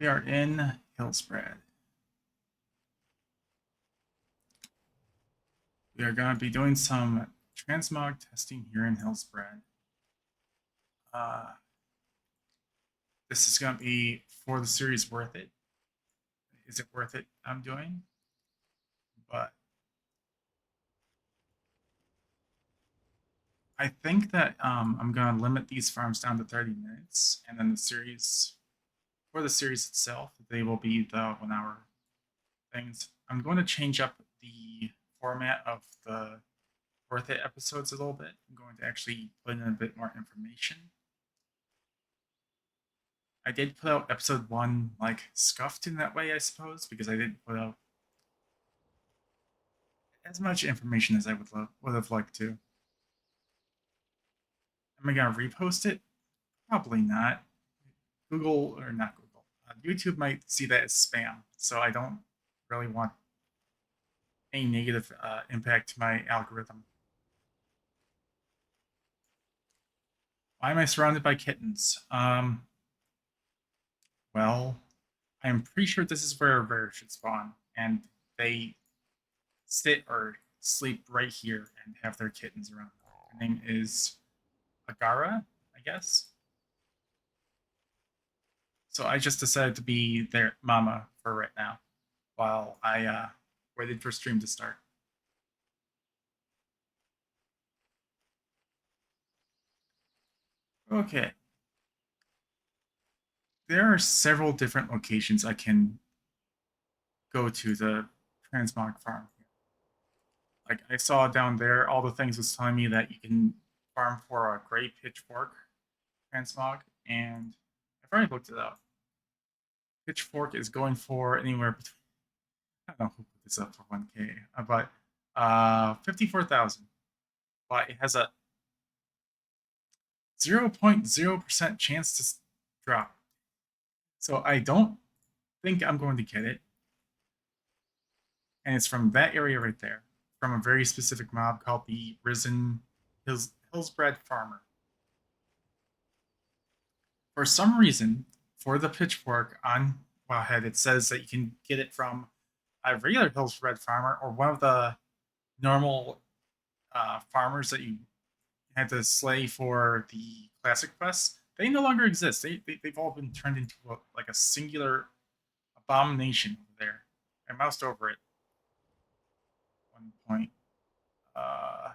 We are in Hillsbrad. We are going to be doing some transmog testing here in Hillsbrad. This is going to be for the series Worth It. Is it worth it? I'm doing, but I think that I'm going to limit these farms down to 30 minutes, and then the series for the series itself, they will be the 1 hour things. I'm going to change up the format of the Worth It episodes a little bit. I'm going to actually put in a bit more information. I did put out episode 1 like scuffed in that way, I suppose, because I didn't put out as much information as I would have liked to. Am I gonna repost it? Probably not. Google or not Google. YouTube might see that as spam, so I don't really want any negative impact to my algorithm. Why am I surrounded by kittens? Well, I'm pretty sure this is where a rare should spawn, and they sit or sleep right here and have their kittens around them. Her name is Agara, I guess. So I just decided to be their mama for right now while I waited for stream to start. Okay. There are several different locations I can go to the transmog farm. Like I saw down there, all the things was telling me that you can farm for a gray pitchfork transmog, and I've already looked it up. Pitchfork is going for anywhere between, I don't know who put this up for 1K, but 54,000. But it has a 0.0% chance to drop. So I don't think I'm going to get it. And it's from that area right there, from a very specific mob called the Risen Hillsbrad Farmer. For some reason, for the pitchfork on Wowhead, it says that you can get it from a regular Hillsbrad farmer or one of the normal farmers that you had to slay for the classic quests. They no longer exist. They've all been turned into like a singular abomination over there. I moused over it at one point. Uh,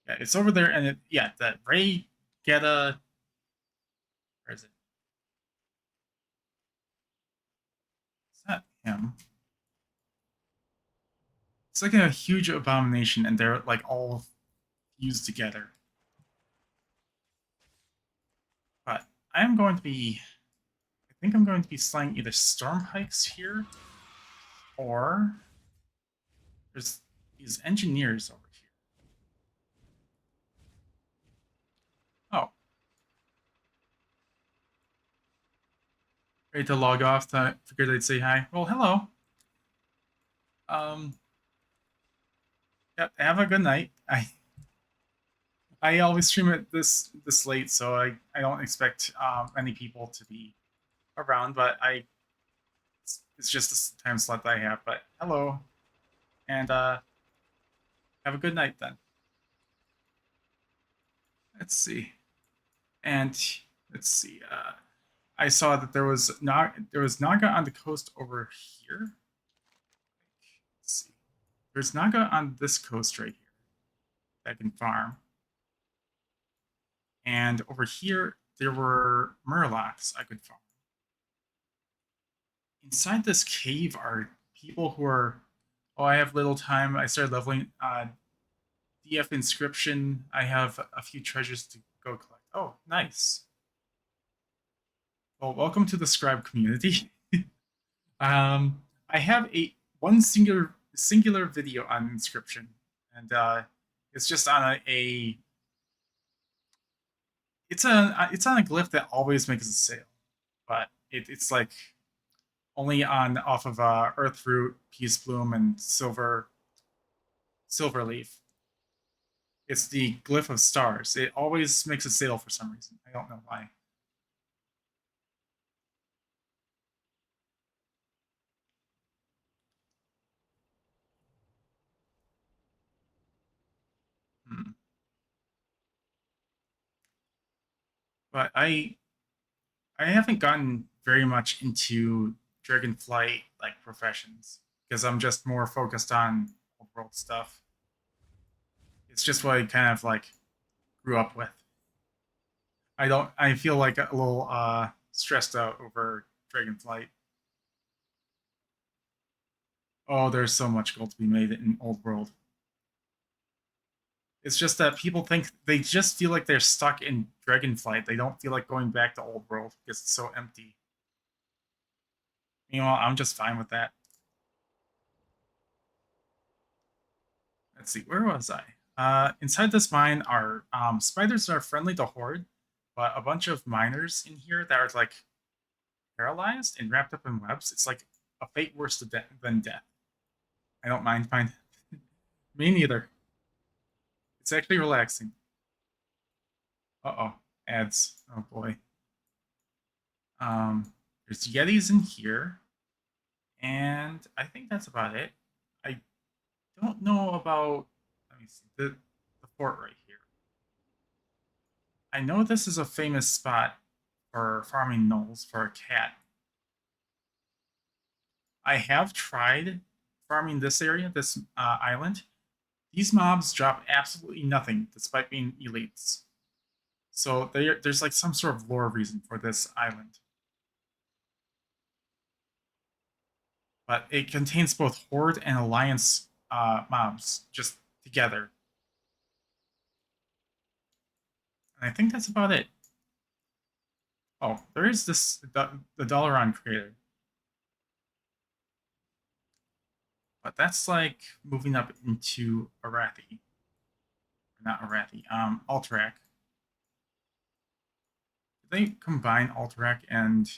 yeah, it's over there, and that Ray Geta. Where is it? It's not him. It's like a huge abomination, and they're like all fused together. But I'm going to be. I think I'm going to be slaying either storm hikes here, or there's these engineers over here. Oh, ready to log off. I figured I'd say hi. Well, hello. Um, yeah, have a good night. I always stream it this late, so I don't expect many people to be around, but it's just the time slot that I have. But hello, and have a good night then. Let's see, and let's see. I saw that there was Naga on the coast over here. Let's see. There's Naga on this coast right here that can farm. And over here, there were Murlocs I could farm. Inside this cave are people who are, oh, I have little time. I started leveling DF inscription. I have a few treasures to go collect. Oh, nice. Well, welcome to the scribe community. I have one singular video on inscription, and it's just on it's on a glyph that always makes a sale, but it's like only on off of Earthroot, Peace Bloom, and Silverleaf. It's the glyph of stars. It always makes a sale for some reason. I don't know why. but I haven't gotten very much into Dragonflight like professions because I'm just more focused on old world stuff. It's just what I kind of like grew up with. I feel like a little stressed out over Dragonflight. Oh, there's so much gold to be made in old world. It's just that people think they just feel like they're stuck in Dragonflight. They don't feel like going back to old world because it's so empty. You know, I'm just fine with that. Let's see, where was I? Inside this mine are spiders that are friendly to Horde, but a bunch of miners in here that are like paralyzed and wrapped up in webs. It's like a fate worse than death. I don't mind. Me neither. It's actually relaxing. Uh-oh. Ads. Oh boy. There's Yetis in here. And I think that's about it. I don't know about, let me see, the fort right here. I know this is a famous spot for farming gnolls for a cat. I have tried farming this area, this island. These mobs drop absolutely nothing despite being elites. So there's like some sort of lore reason for this island. But it contains both Horde and Alliance mobs just together. And I think that's about it. Oh, there is the Dalaran crater. But that's like moving up into Arathi. Not Arathi, Alterac. Did they combine Alterac and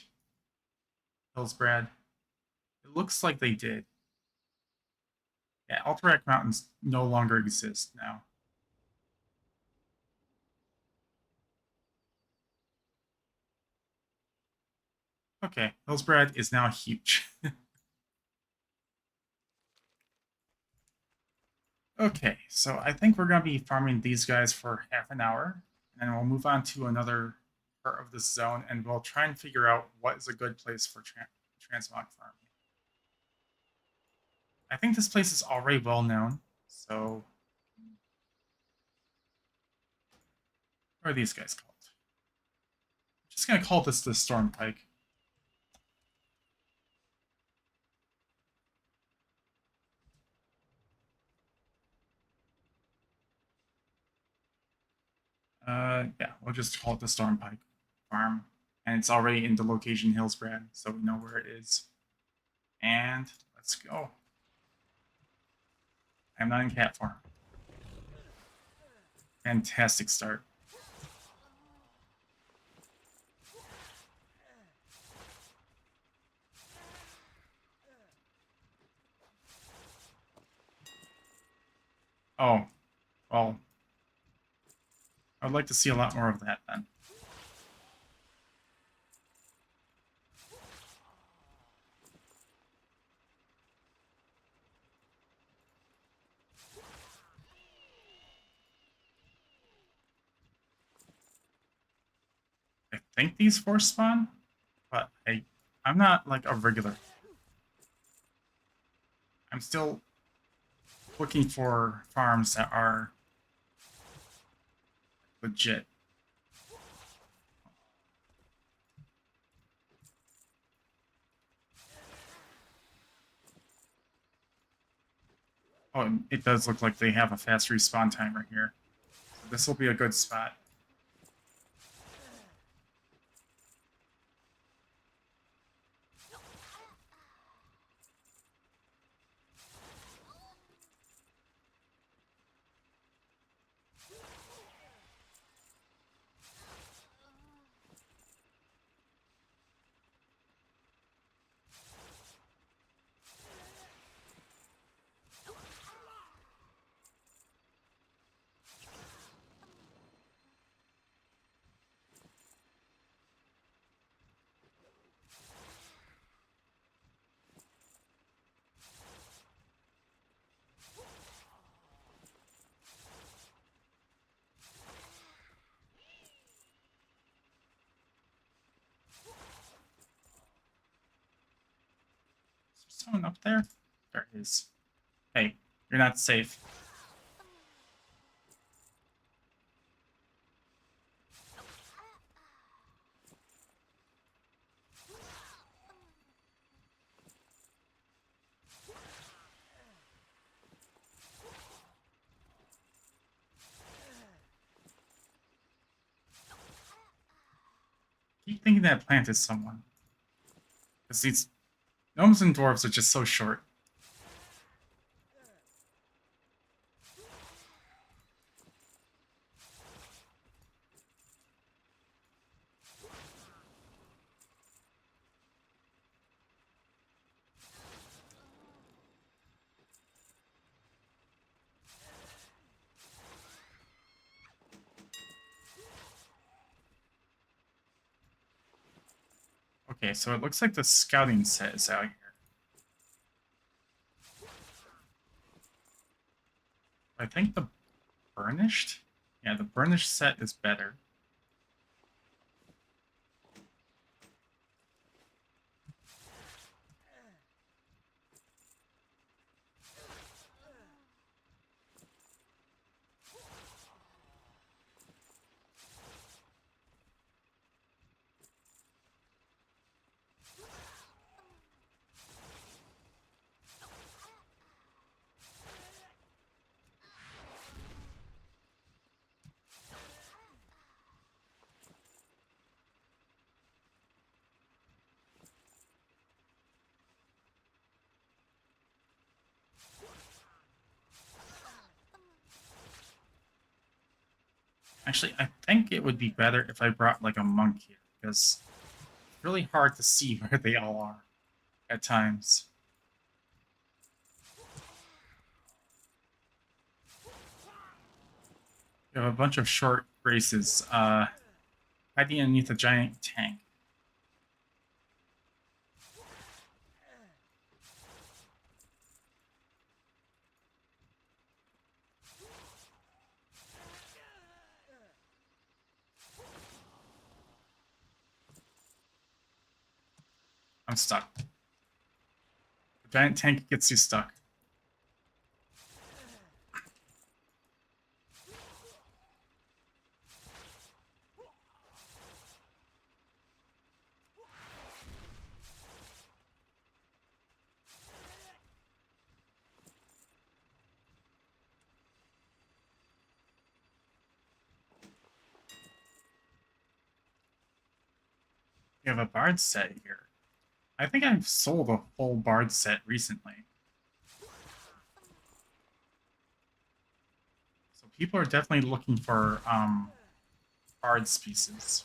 Hillsbrad? It looks like they did. Yeah, Alterac Mountains no longer exist now. Okay, Hillsbrad is now huge. Okay, so I think we're going to be farming these guys for half an hour, and we'll move on to another part of this zone, and we'll try and figure out what is a good place for transmog farming. I think this place is already well known, so what are these guys called? I'm just going to call this the Storm Pike. Yeah, we'll just call it the Storm Pike farm, and it's already in the location Hillsbrad, so we know where it is. And let's go. I'm not in cat farm. Fantastic start. Oh, well, I'd like to see a lot more of that then. I think these force spawn, but I'm not like a regular. I'm still looking for farms that are legit. Oh, it does look like they have a fast respawn timer here. So this will be a good spot. someone up there? There is. Hey, you're not safe. Keep thinking that plant is someone. Because these gnomes and dwarves are just so short. Okay, so it looks like the scouting set is out here. I think the burnished? Yeah, the burnished set is better. Actually, I think it would be better if I brought like a monk here, because it's really hard to see where they all are at times. You have a bunch of short races hiding underneath a giant tank. I'm stuck. The giant tank gets you stuck. You have a bard set here. I think I've sold a full bard set recently. So people are definitely looking for bard pieces.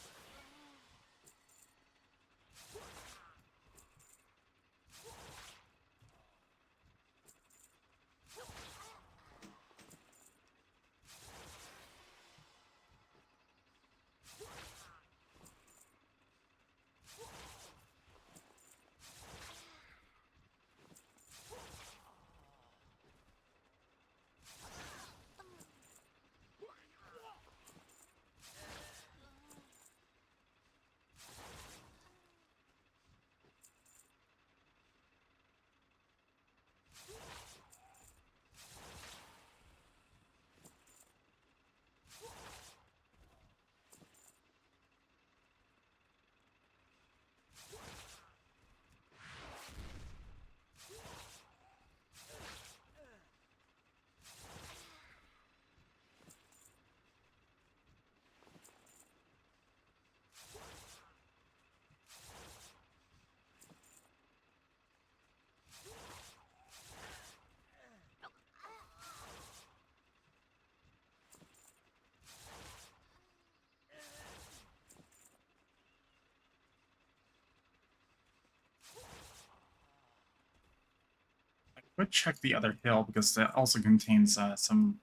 I would check the other hill because that also contains some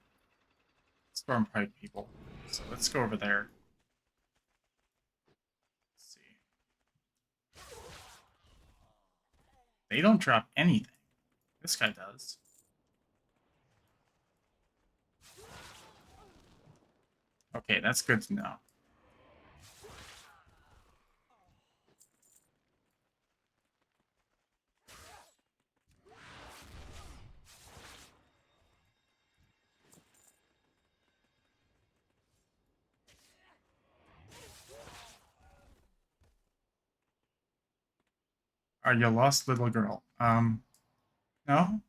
Stormpipe people. So let's go over there. Let's see. They don't drop anything. This guy does. Okay, that's good to know. Are you lost, little girl? No?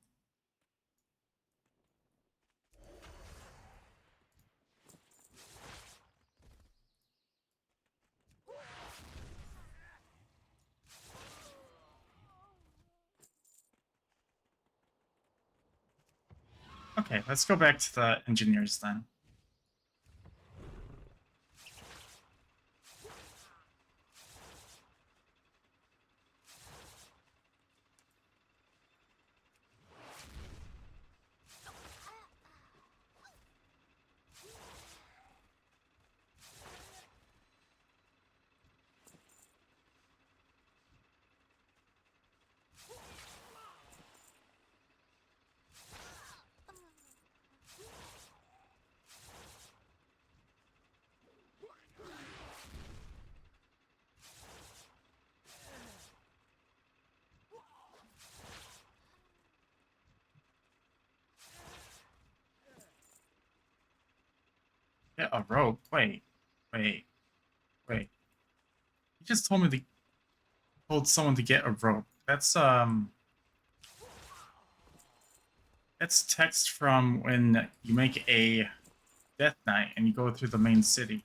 Okay, let's go back to the engineers then. Get a rope? Wait. You just told me to told someone to get a rope. That's text from when you make a Death Knight and you go through the main city.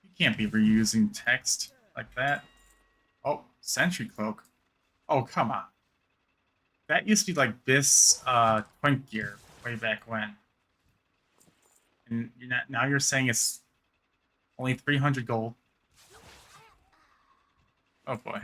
You can't be reusing text like that. Oh, Sentry Cloak. Oh, come on. That used to be like this Quink gear way back when. And now you're saying it's only 300 gold. Oh boy.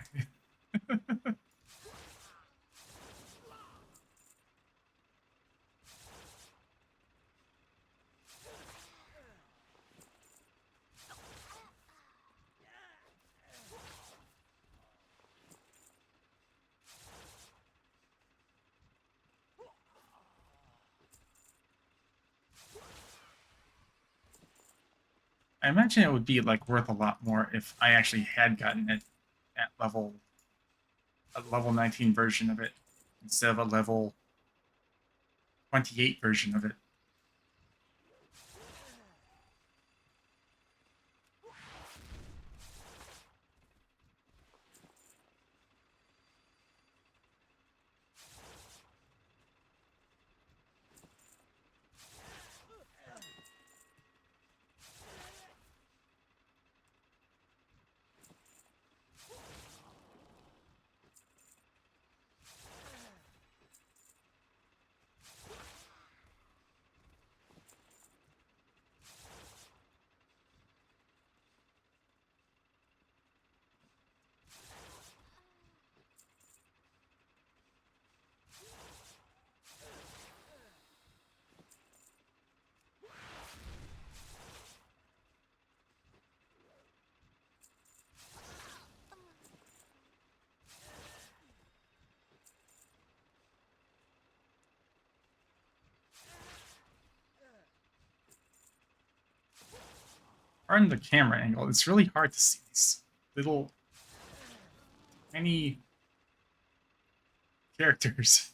I imagine it would be like worth a lot more if I actually had gotten it at a level 19 version of it instead of a level 28 version of it. Pardon the camera angle, it's really hard to see these little tiny characters.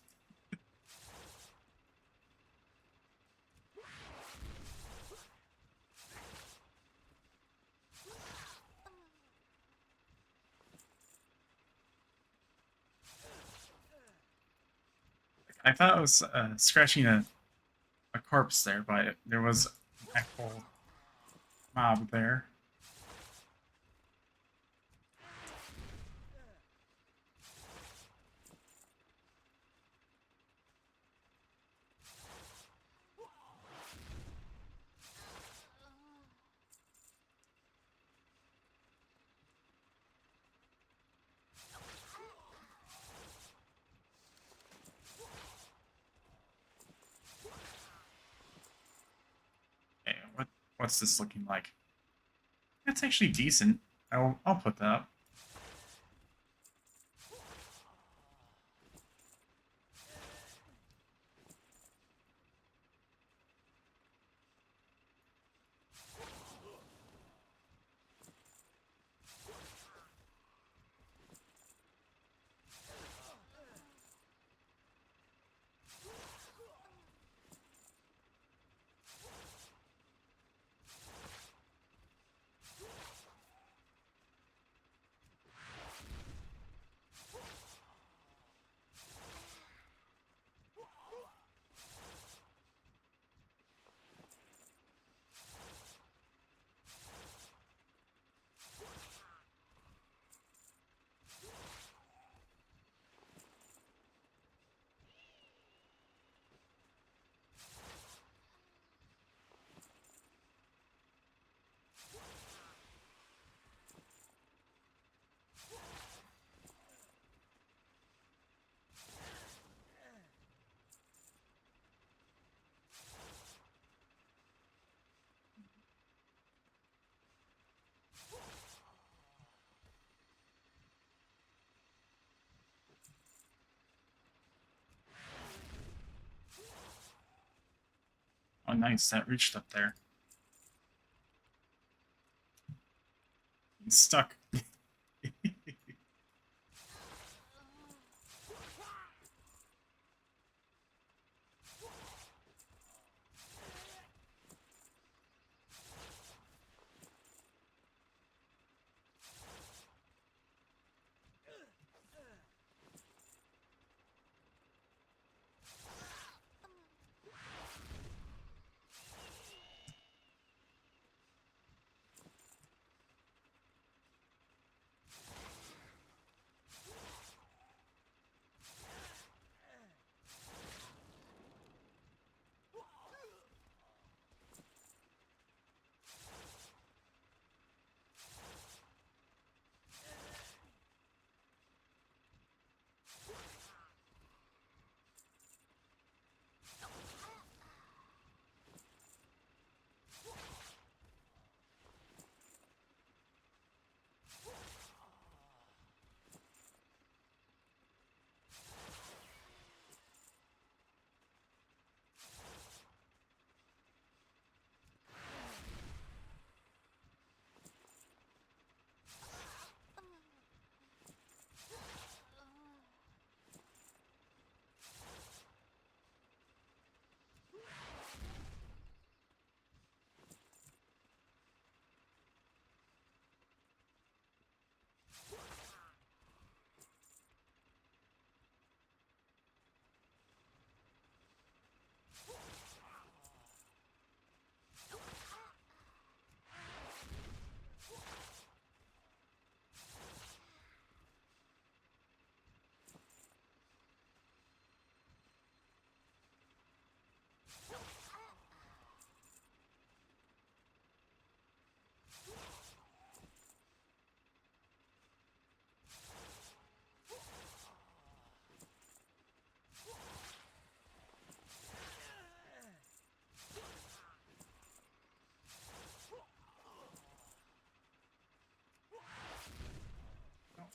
I thought I was scratching a corpse there, but there was an actual mob there. Okay, what's this looking like? That's actually decent. I'll put that up. Oh, nice. That reached up there. He's stuck.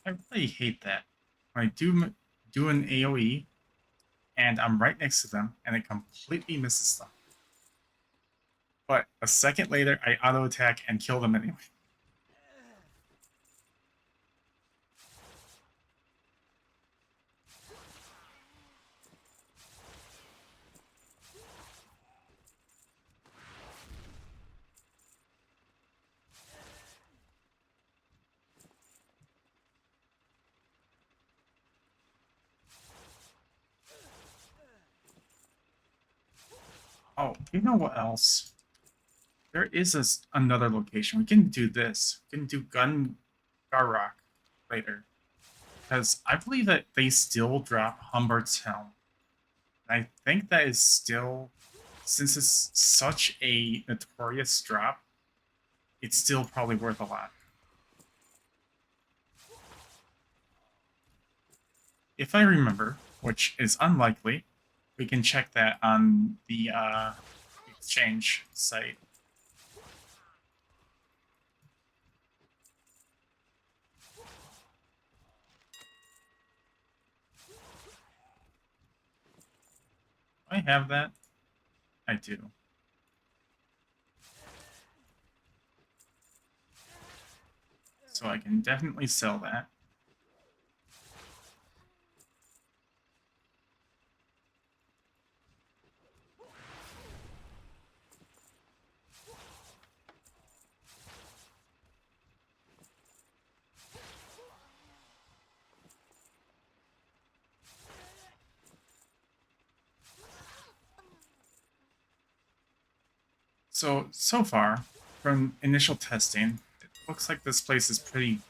I really hate that. When I do an AoE, and I'm right next to them, and it completely misses them. But a second later, I auto attack and kill them anyway. Oh, you know what else? There is another location. We can do this. We can do Garrock later. Because I believe that they still drop Humbert's Helm. And I think that is still, since it's such a notorious drop, it's still probably worth a lot. If I remember, which is unlikely, we can check that on the exchange site. I have that. I do. So I can definitely sell that. So far, from initial testing, it looks like this place is pretty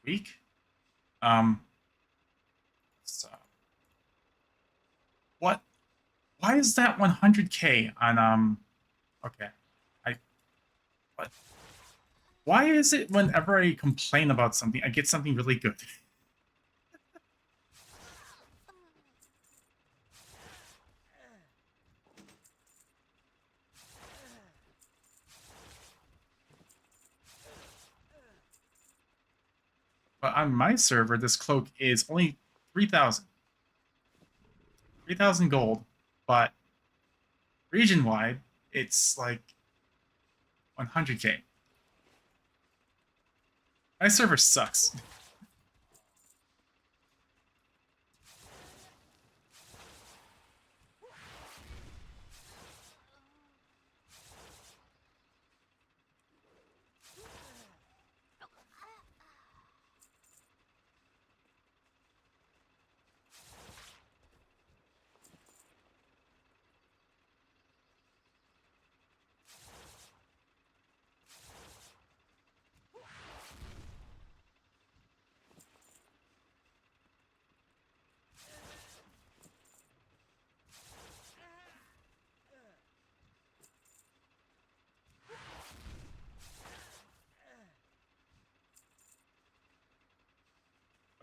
weak. So what? Why is that 100k on Okay, I what? Why is it whenever I complain about something, I get something really good? But on my server, this cloak is only 3,000. 3,000 gold, but region wide, it's like 100K. My server sucks.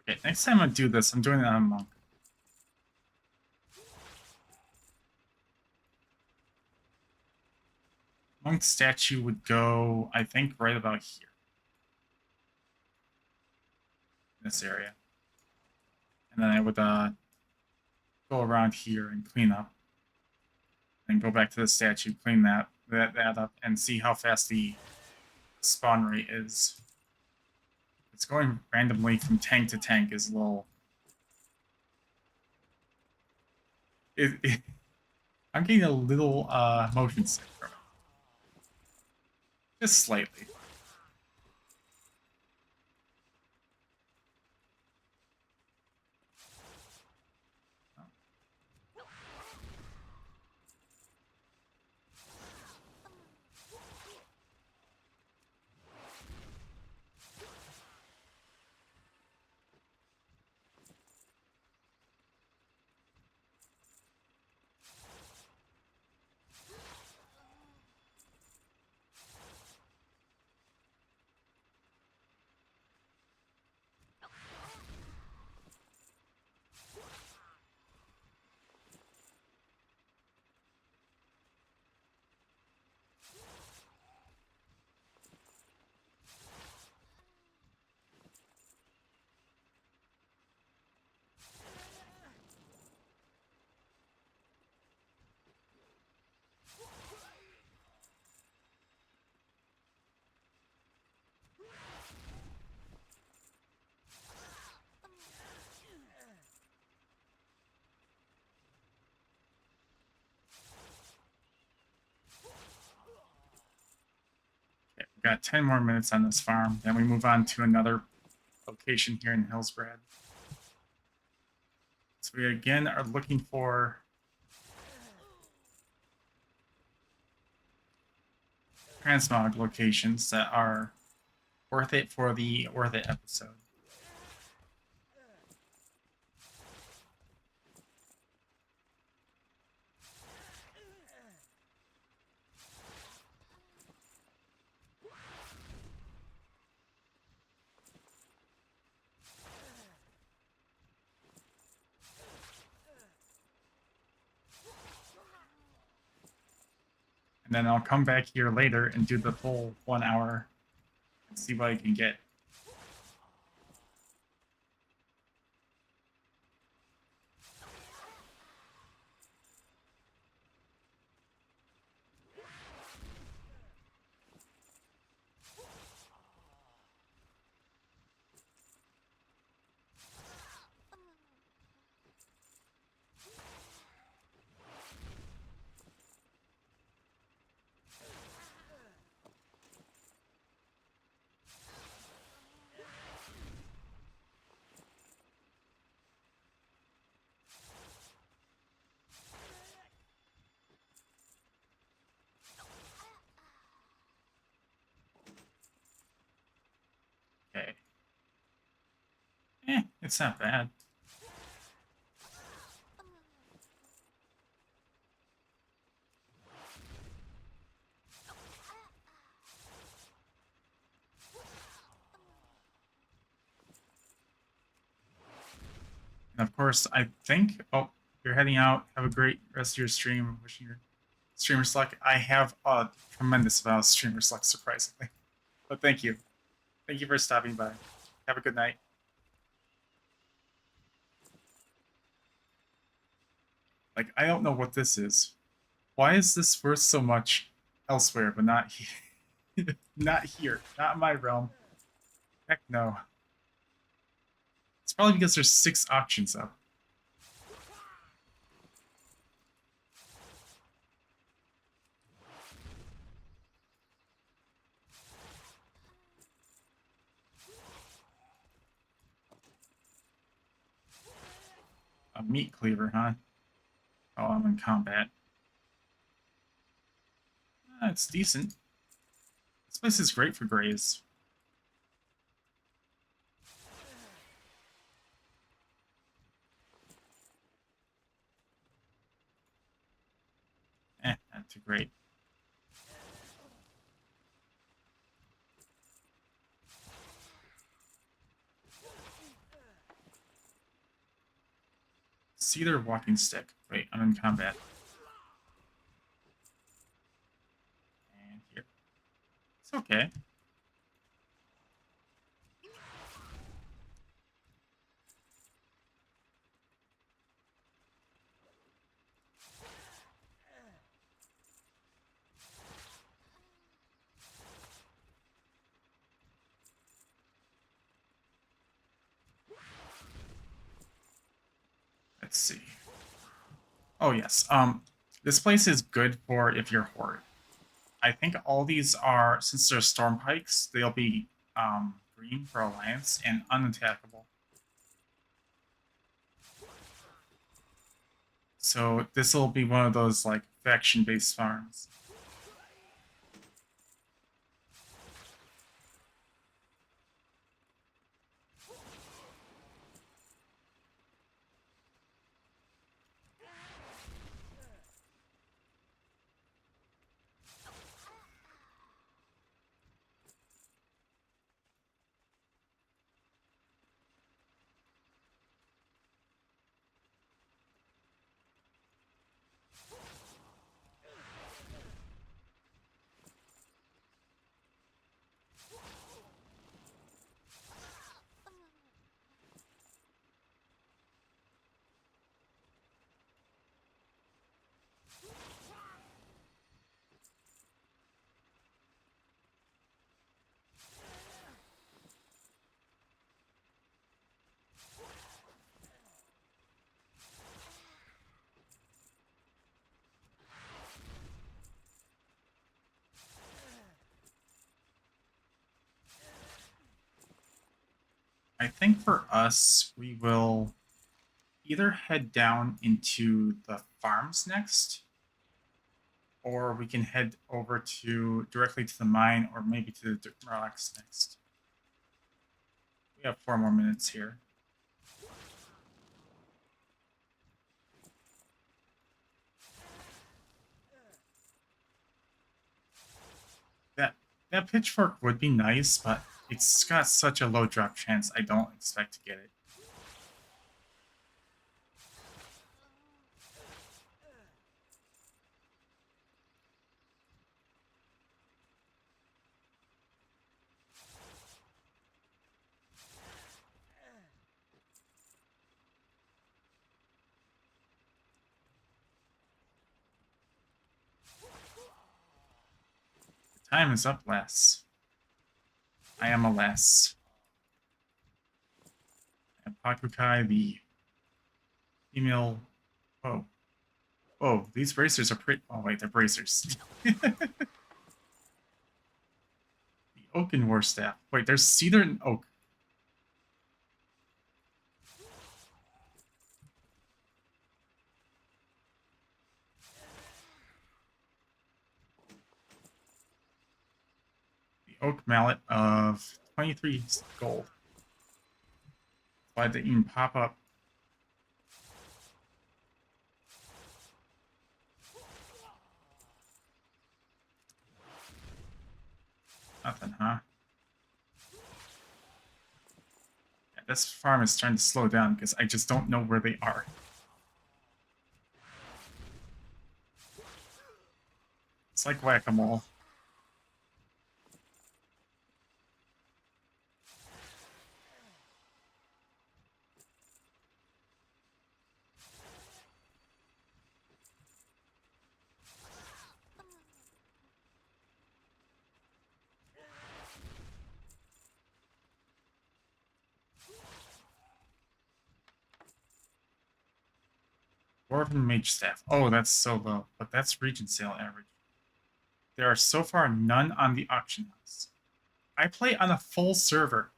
Okay, next time I do this, I'm doing it on a monk. Monk statue would go, I think, right about here. This area. And then I would go around here and clean up. And go back to the statue, clean that up, and see how fast the spawn rate is. It's going randomly from tank to tank is a little... I'm getting a little motion sick from it. Just slightly. Okay, we've got 10 more minutes on this farm. Then we move on to another location here in Hillsbrad. So we again are looking for transmog locations that are worth it for the Worth It episode. And then I'll come back here later and do the full 1 hour and see what I can get. Okay. It's not bad. And of course, I think, oh, you're heading out. Have a great rest of your stream. Wishing your streamer's luck. I have a tremendous amount of streamer's luck, surprisingly. But thank you. Thank you for stopping by. Have a good night. Like, I don't know what this is. Why is this worth so much elsewhere, but not here? Not here. Not in my realm. Heck no. It's probably because there's 6 auctions up. A meat cleaver, huh? Oh, I'm in combat. It's decent. This place is great for grays. Not too great. Cedar walking stick. Wait, I'm in combat. And here. It's okay. Let's see. Oh yes. This place is good for if you're horde. I think all these are, since they're storm pikes, they'll be green for alliance and unattackable. So this will be one of those like faction-based farms. I think for us, we will either head down into the farms next, or we can head over to directly to the mine, or maybe to the rocks next. We have 4 more minutes here. That pitchfork would be nice, but it's got such a low drop chance. I don't expect to get it. Time is up, lass. I am a lass. And Pakukai, the female. Oh. Oh, these bracers are pretty. Oh, wait, they're bracers. The Oaken War Staff. Wait, there's cedar and oak. The oak mallet of 23 gold. Why did they even pop up? Nothing, huh? Yeah, this farm is trying to slow down because I just don't know where they are. It's like whack-a-mole. Dwarven Mage Staff. Oh, that's so low, but that's region sale average. There are so far none on the auction house. I play on a full server.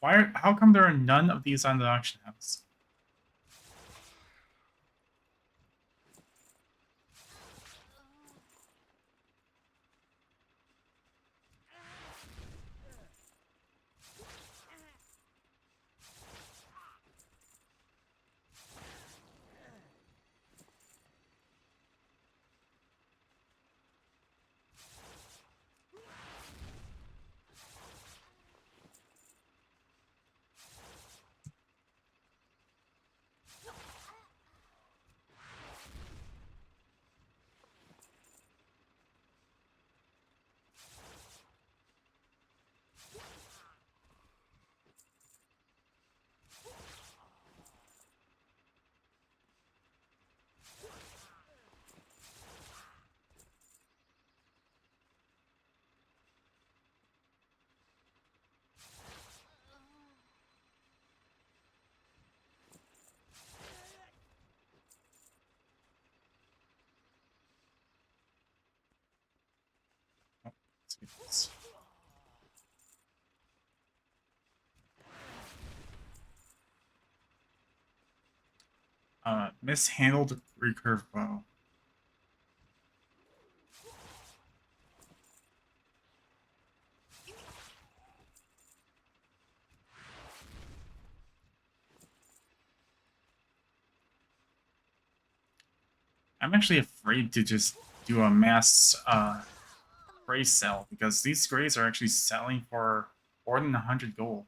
How come there are none of these on the auction house? Oh, let's get this. Mishandled recurve bow. I'm actually afraid to just do a mass gray sell because these grays are actually selling for more than 100 gold.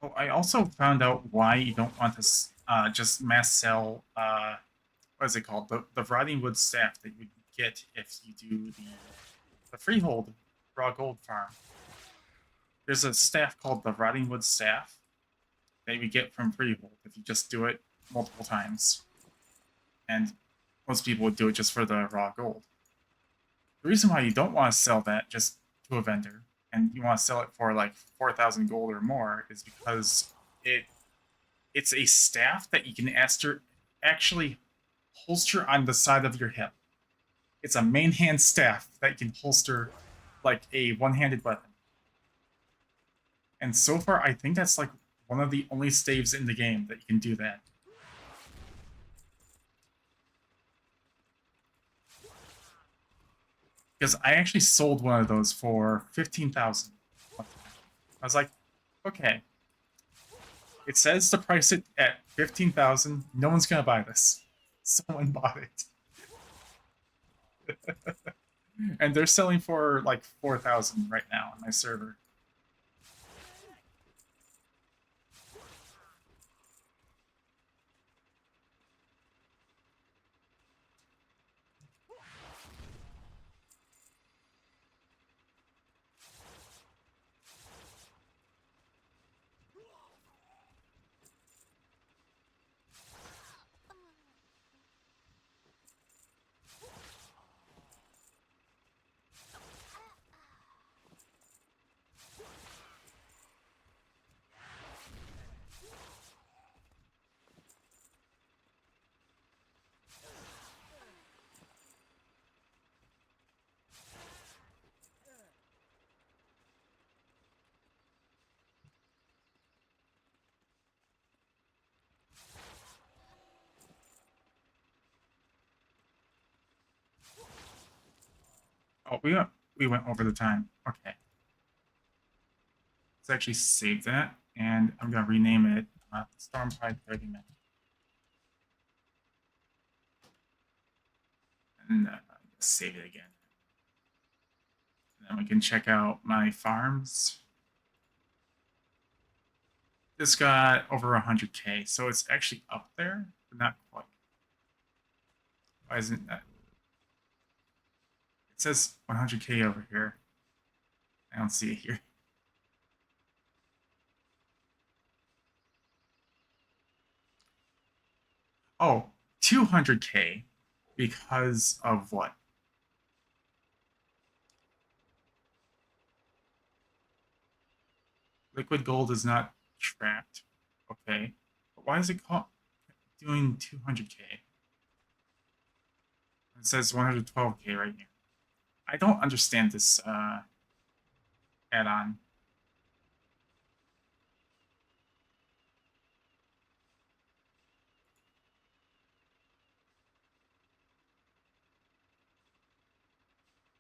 Oh, I also found out why you don't want to just mass sell, what is it called? The rotting wood staff that you get if you do the freehold raw gold farm. There's a staff called the rotting wood staff that you get from freehold if you just do it multiple times. And most people would do it just for the raw gold. The reason why you don't want to sell that just to a vendor and you want to sell it for like 4,000 gold or more is because it's a staff that you can actually holster on the side of your hip. It's a main hand staff that you can holster like a one-handed weapon. And so far, I think that's like one of the only staves in the game that you can do that. Because I actually sold one of those for 15,000. I was like, okay. It says to price it at 15,000. No one's gonna buy this. Someone bought it. And they're selling for like 4,000 right now on my server. Oh, we went over the time. Okay. Let's actually save that, and I'm gonna rename it Stormtide 30 minutes. And save it again. And then we can check out my farms. This got over 100k, so it's actually up there, but not quite. Why isn't that? It says 100k over here. I don't see it here. Oh, 200k because of what? Liquid gold is not trapped. Okay. But why is it doing 200k? It says 112k right here. I don't understand this add-on.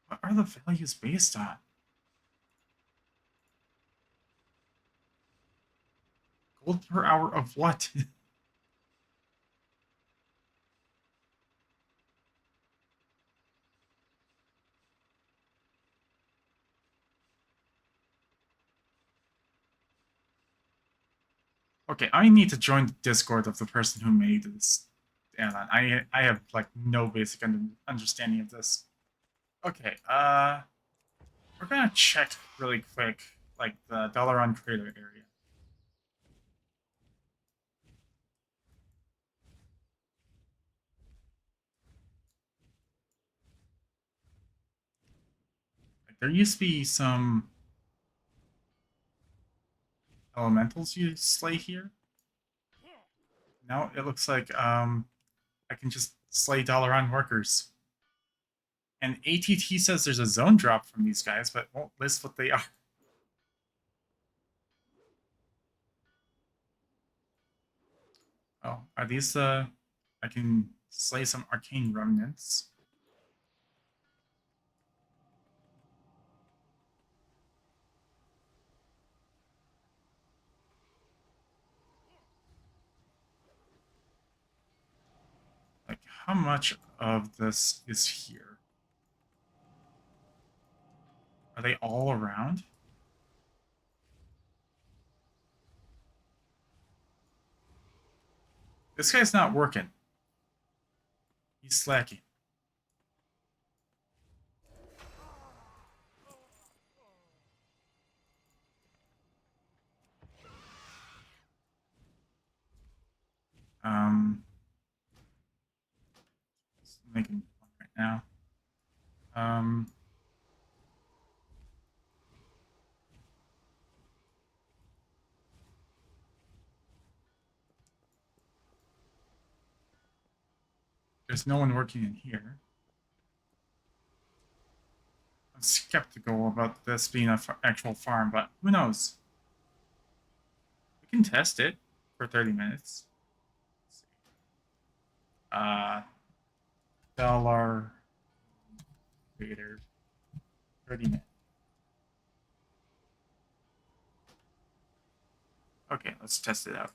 What are the values based on? Gold per hour of what? Okay, I need to join the Discord of the person who made this add-on. I have like no basic understanding of this. Okay, we're gonna check really quick, like the Dalaran crater area. Like, there used to be some elementals you slay here. Now it looks like I can just slay Dalaran workers. And ATT says there's a zone drop from these guys, but won't list what they are. Oh, are these the... I can slay some arcane remnants. Like, how much of this is here? Are they all around? This guy's not working. He's slacking. Making one right now. There's no one working in here. I'm skeptical about this being an actual farm, but who knows? We can test it for 30 minutes. Dollar creator 30 minutes. Okay, let's test it out.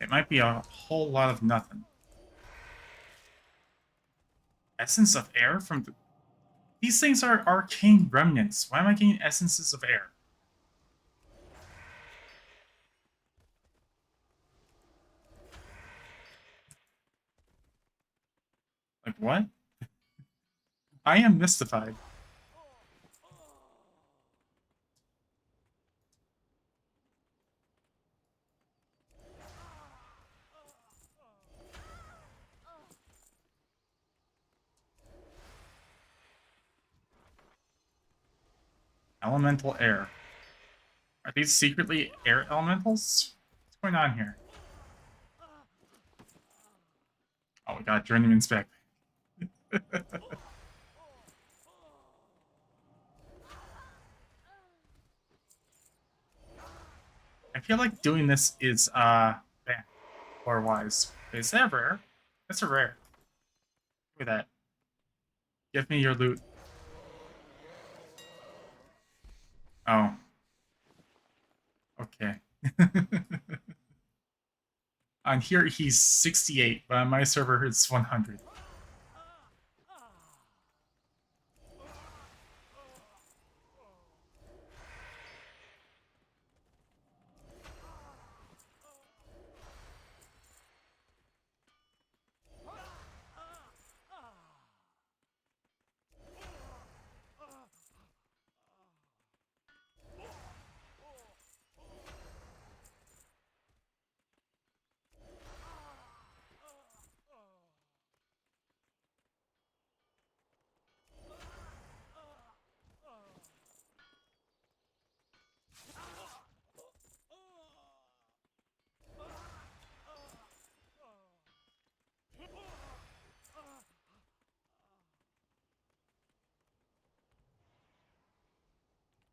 It might be a whole lot of nothing. Essence of air from the... These things are arcane remnants. Why am I getting essences of air? Like, what? I am mystified. Elemental air. Are these secretly air elementals? What's going on here? Oh, we got Journeyman's back. I feel like doing this is bad or wise. Is that rare? That's a rare. Look at that. Give me your loot. Oh, okay. On here, he's 68, but on my server, it's 100.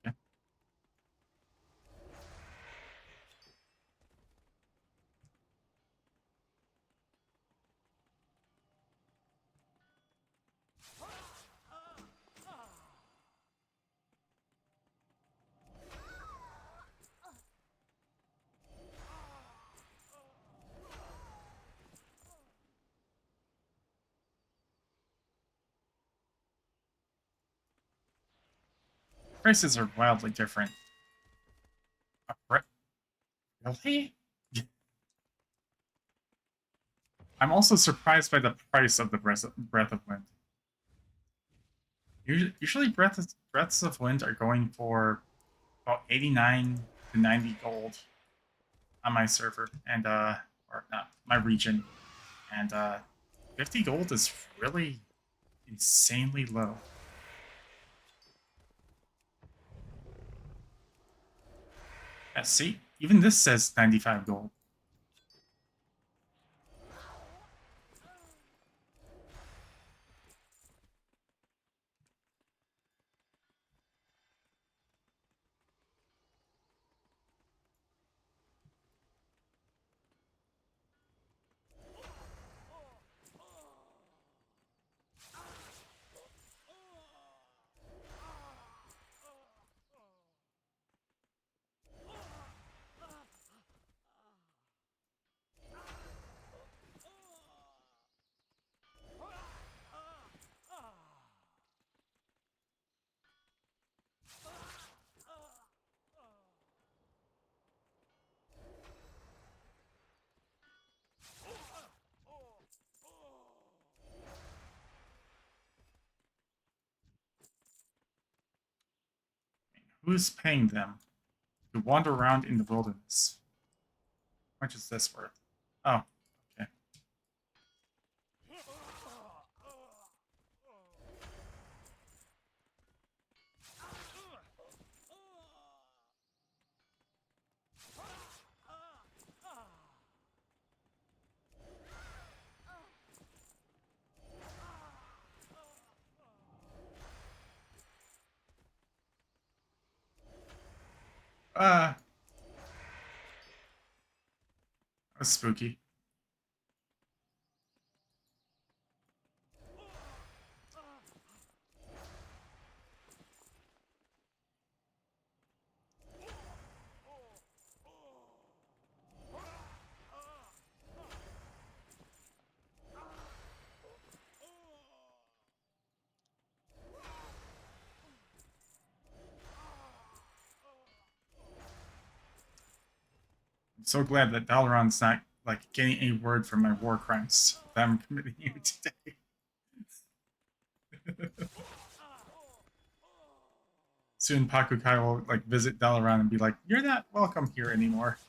Okay. Prices are wildly different. Really? I'm also surprised by the price of the Breath of Wind. Usually, Breaths of Wind are going for about 89 to 90 gold on my server, and or not my region, and 50 gold is really insanely low. Yeah, see, even this says 95 gold. Who's paying them to wander around in the wilderness? How much is this worth? Oh, okay. That was spooky. I'm so glad that Dalaran's not like getting any word from my war crimes that I'm committing here today. Soon Pakukai will like visit Dalaran and be like, "You're not welcome here anymore."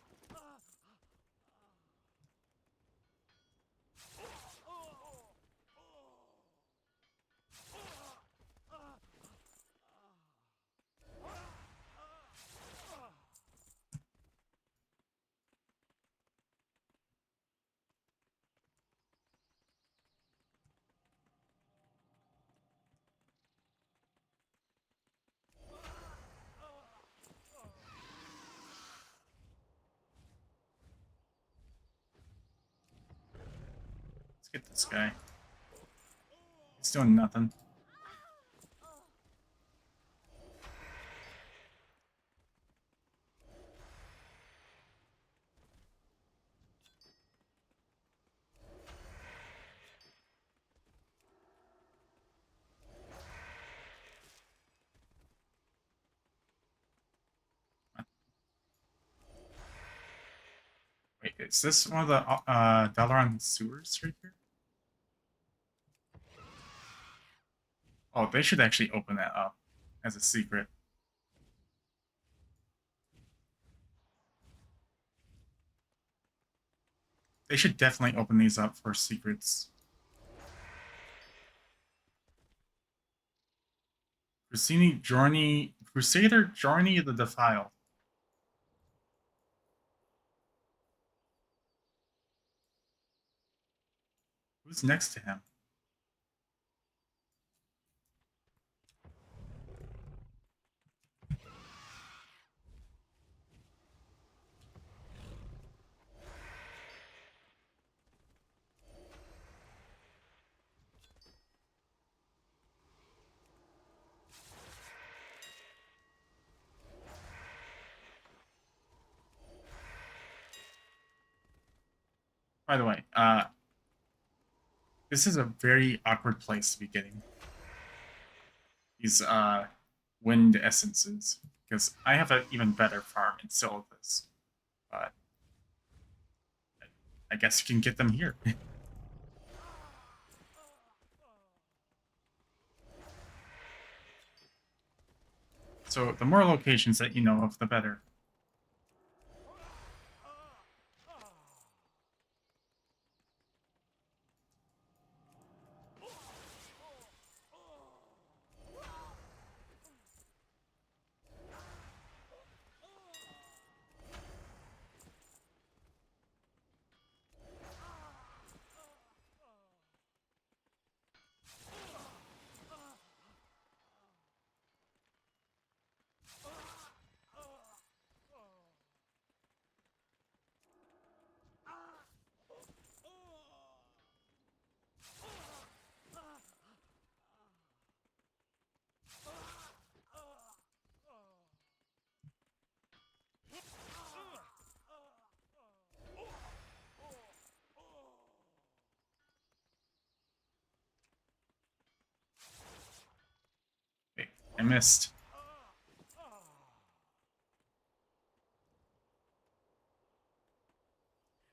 Let's get this guy. He's doing nothing. Is this one of the Dalaran sewers right here? Oh, they should actually open that up as a secret. They should definitely open these up for secrets. Crusader Journey the Defiled. Who's next to him? By the way, this is a very awkward place to be getting these wind essences, because I have an even better farm in Silithus, but I guess you can get them here. So the more locations that you know of, the better. Wait, I missed.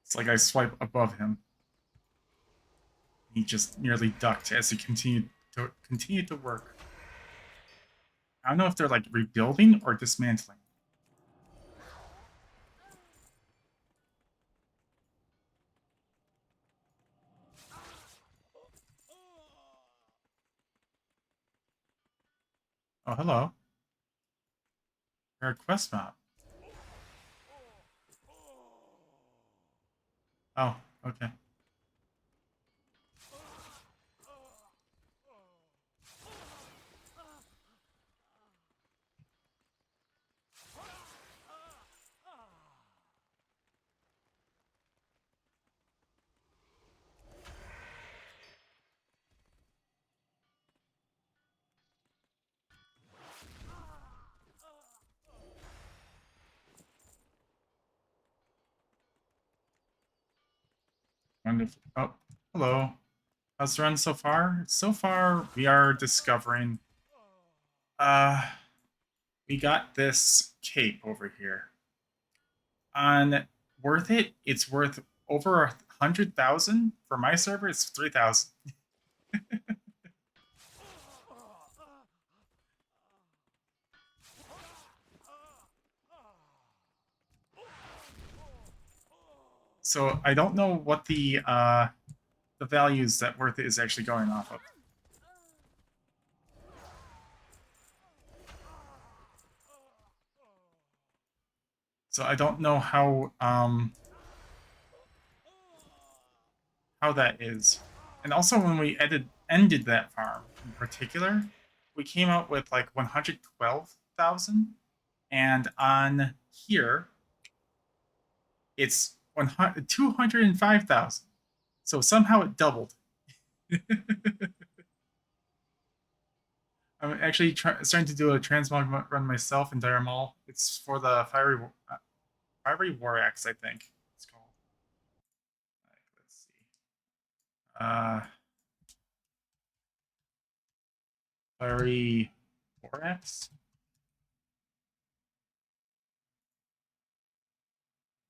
It's like I swipe above him. He just nearly ducked as he continued to work. I don't know if they're like rebuilding or dismantling. Oh, hello. You're a quest map. Oh, okay. Wonderful. Oh, hello. How's the run so far? So far, we are discovering. Uh, we got this cape over here. On WorthIt, it's worth over 100,000. For my server, it's 3,000. So I don't know what the values that WorthIt is actually going off of. So I don't know how that is. And also when we ended that farm in particular, we came out with like 112,000, and on here it's 205,000. So somehow it doubled. I'm actually starting to do a transmog run myself in Dire Mall. It's for the Fiery War Axe, I think it's called. Right, let's see. Fiery War Axe.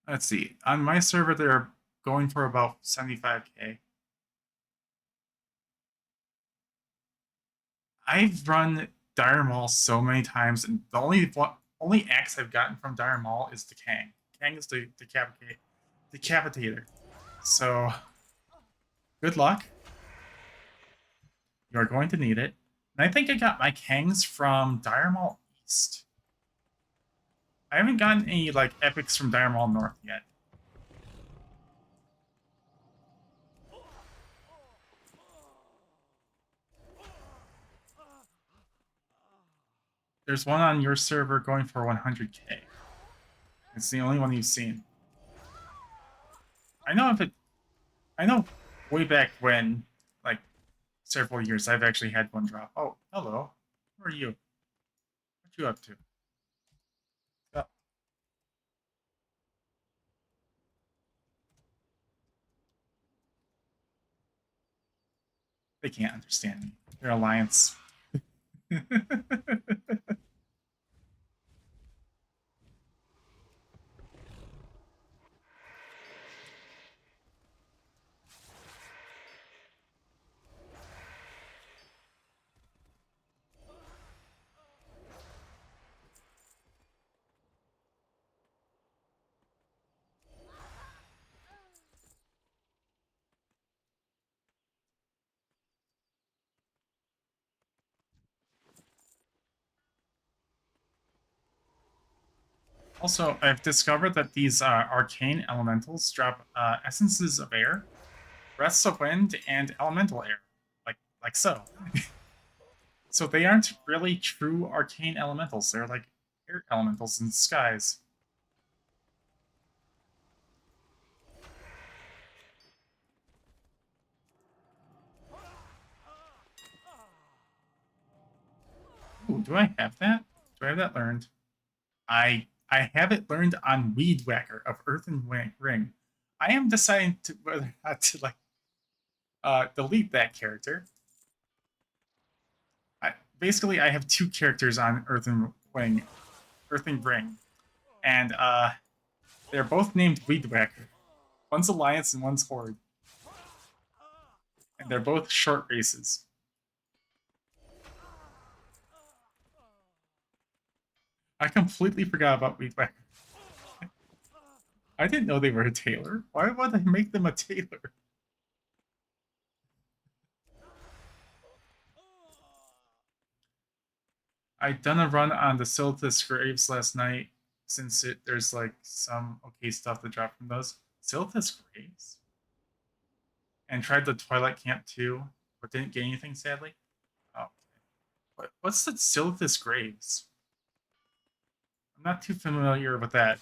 Let's see. On my server, they're going for about 75k. I've run Dire Maul so many times, and the only axe I've gotten from Dire Maul is the Kang. Kang is the decapitator. So good luck. You're going to need it. And I think I got my Kangs from Dire Maul East. I haven't gotten any like epics from Dire Maul North yet. There's one on your server going for 100k. It's the only one you've seen. I know if it. I know way back when, like several years, I've actually had one drop. Oh, hello. Who are you? What you up to? Oh, they can't understand me. They're alliance. Also, I've discovered that these arcane elementals drop essences of air, breaths of wind, and elemental air, like so. So they aren't really true arcane elementals. They're like air elementals in disguise. Ooh, do I have that? Do I have that learned? I have it learned on Weed Whacker of Earth and Ring. I am deciding to whether or not to like delete that character. Basically, I have two characters on Earth and Ring, and they're both named Weed Whacker. One's Alliance and one's Horde, and they're both short races. I completely forgot about Weed Whacker. I didn't know they were a tailor. Why would I make them a tailor? I done a run on the Silithus Graves last night since there's like some okay stuff to drop from those. Silithus Graves? And tried the Twilight Camp too, but didn't get anything sadly. Oh, okay. What's the Silithus Graves? I'm not too familiar with that.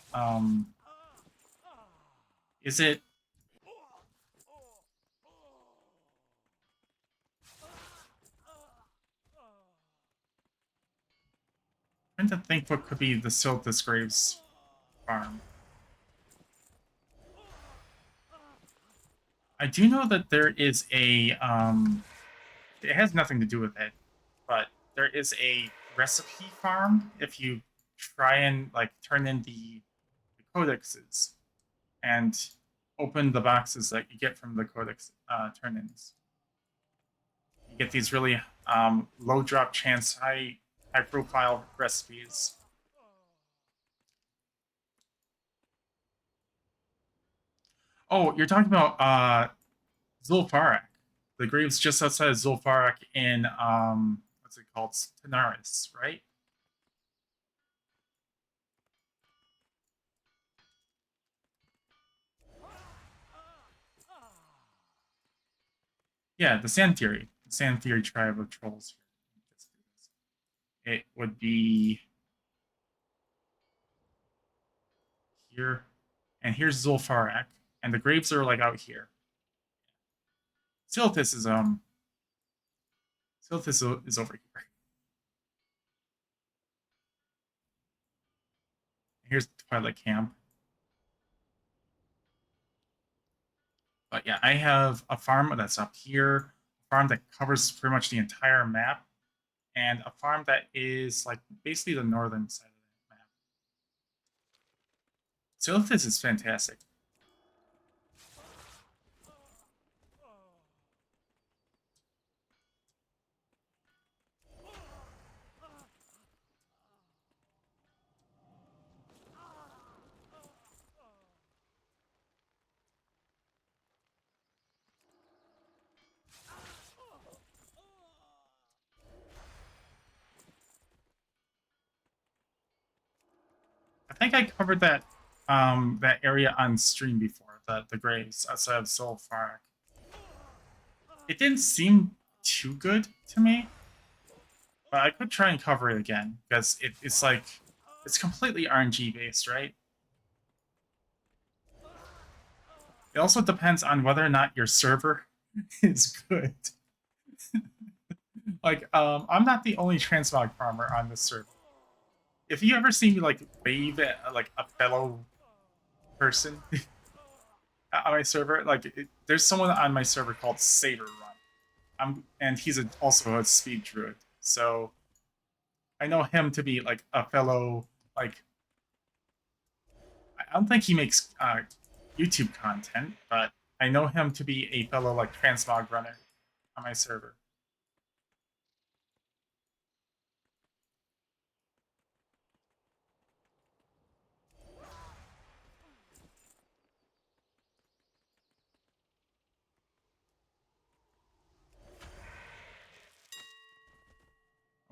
Is it I'm trying to think what could be the Silithus Graves farm. I do know that there is a it has nothing to do with it, but there is a recipe farm if you try and like turn in the codexes and open the boxes that you get from the codex turn-ins. You get these really low drop chance, high profile recipes. Oh, you're talking about Zul'Farrak. The graves just outside of Zul'Farrak in what's it called? Tanaris, right? Yeah, the Sand Theory. The Sand Theory tribe of trolls. It would be here. And here's Zul'Farrak. And the graves are like out here. Silithus is over here. Here's the Twilight Camp. But yeah, I have a farm that's up here, a farm that covers pretty much the entire map, and a farm that is like basically the northern side of the map. Tilthus is fantastic. I think I covered that area on stream before, the graves outside of Zolfarak. It didn't seem too good to me, but I could try and cover it again because it's like it's completely RNG based, right? It also depends on whether or not your server is good. Like, I'm not the only transmog farmer on this server. If you ever see me like wave at like a fellow person on my server, like there's someone on my server called Saber Run. And he's also a speed druid, so I know him to be like a fellow like. I don't think he makes YouTube content, but I know him to be a fellow like transmog runner on my server.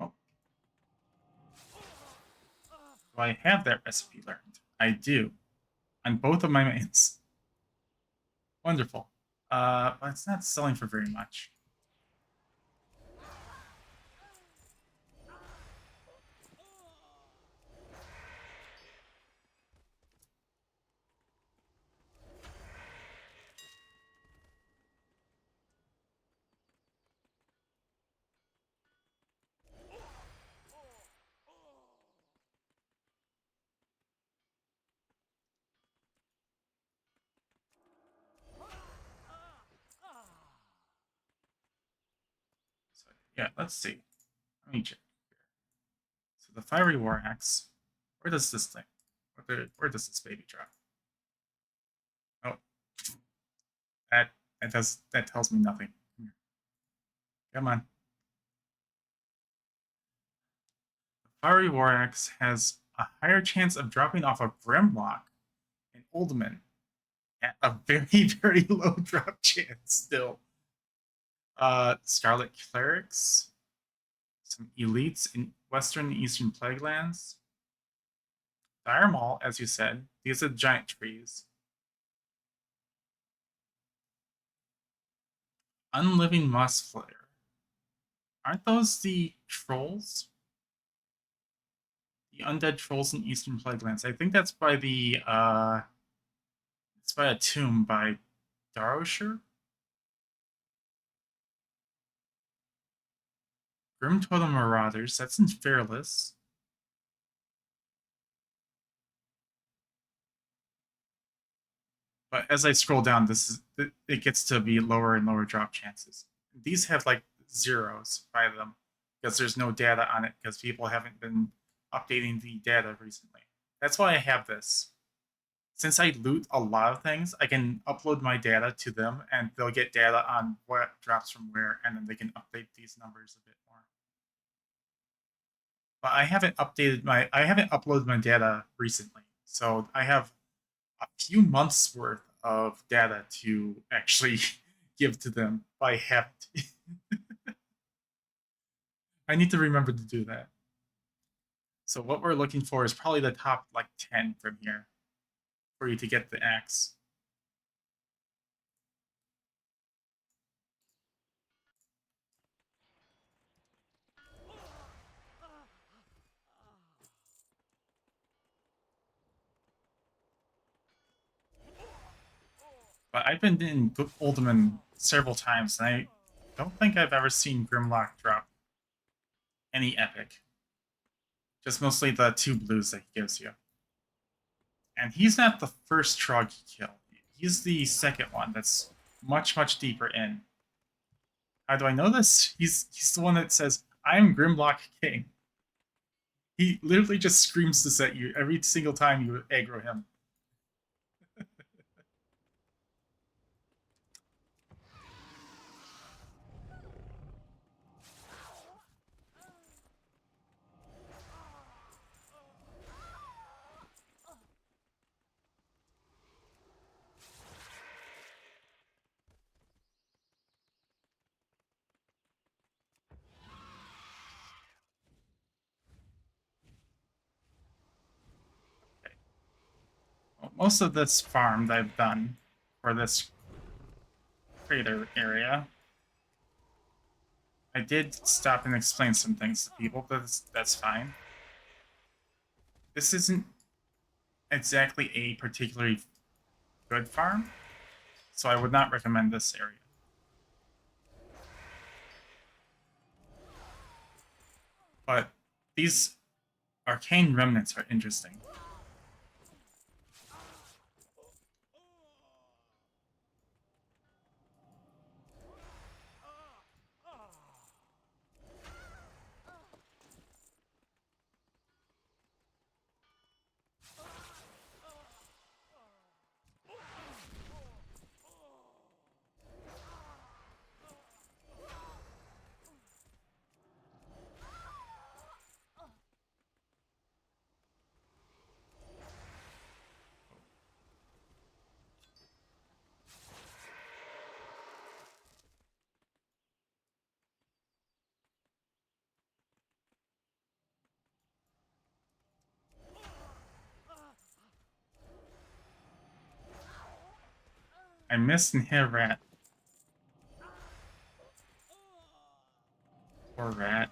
Oh, do I have that recipe learned? I do on both of my mains. Wonderful. But it's not selling for very much. So yeah, let's see. Let me check here. So the fiery war axe. Where does this thing? Where does this baby drop? Oh, that tells me nothing. Come on. The fiery war axe has a higher chance of dropping off a Grimlock and Ultimate at a very, very low drop chance still. Scarlet Clerics, some elites in Western and Eastern Plaguelands. Dire Maul, as you said, these are giant trees. Unliving Moss Flare. Aren't those the trolls? The undead trolls in Eastern Plaguelands. I think that's by the it's by a tomb by Darosher. Grim Totem Marauders, that's in Fearless. But as I scroll down, it gets to be lower and lower drop chances. These have like zeros by them because there's no data on it because people haven't been updating the data recently. That's why I have this. Since I loot a lot of things, I can upload my data to them and they'll get data on what drops from where, and then they can update these numbers a bit more. But I haven't uploaded my data recently. So I have a few months worth of data to actually give to them. I haven't. I need to remember to do that. So what we're looking for is probably the top like 10 from here for you to get the axe. But I've been in Ultimate several times, and I don't think I've ever seen Grimlock drop any epic. Just mostly the 2 blues that he gives you. And he's not the first Trog you kill. He's the second one that's much, much deeper in. How do I know this? He's the one that says, I'm Grimlock King. He literally just screams this at you every single time you aggro him. most of this farm that I've done for this crater area, I did stop and explain some things to people, but that's fine. This isn't exactly a particularly good farm, so I would not recommend this area. But these arcane remnants are interesting. I missed and hit a rat. Poor rat.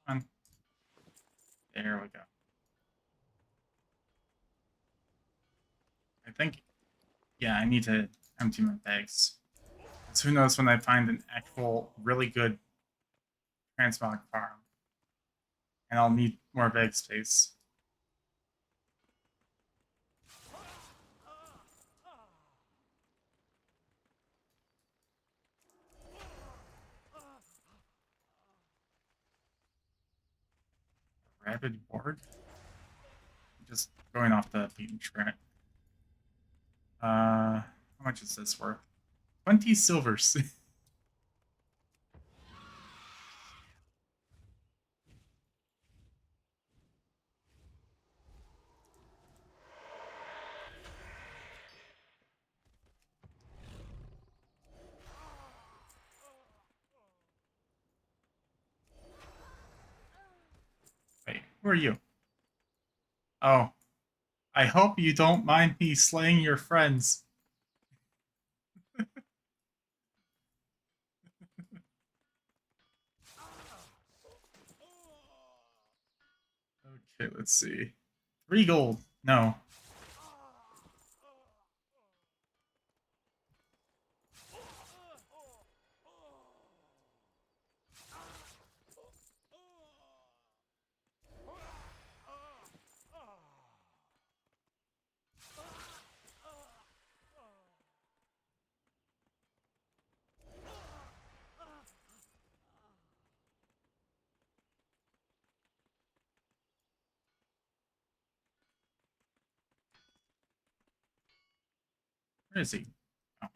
On. There we go. I think, yeah, I need to empty my bags. So who knows when I find an actual really good transmog farm. And I'll need more bag space. Rabid board? Just going off the beaten track. How much is this worth? 20 silvers. Wait, who are you? Oh, I hope you don't mind me slaying your friends. Okay, let's see. 3 gold. No. Where is he? Oh.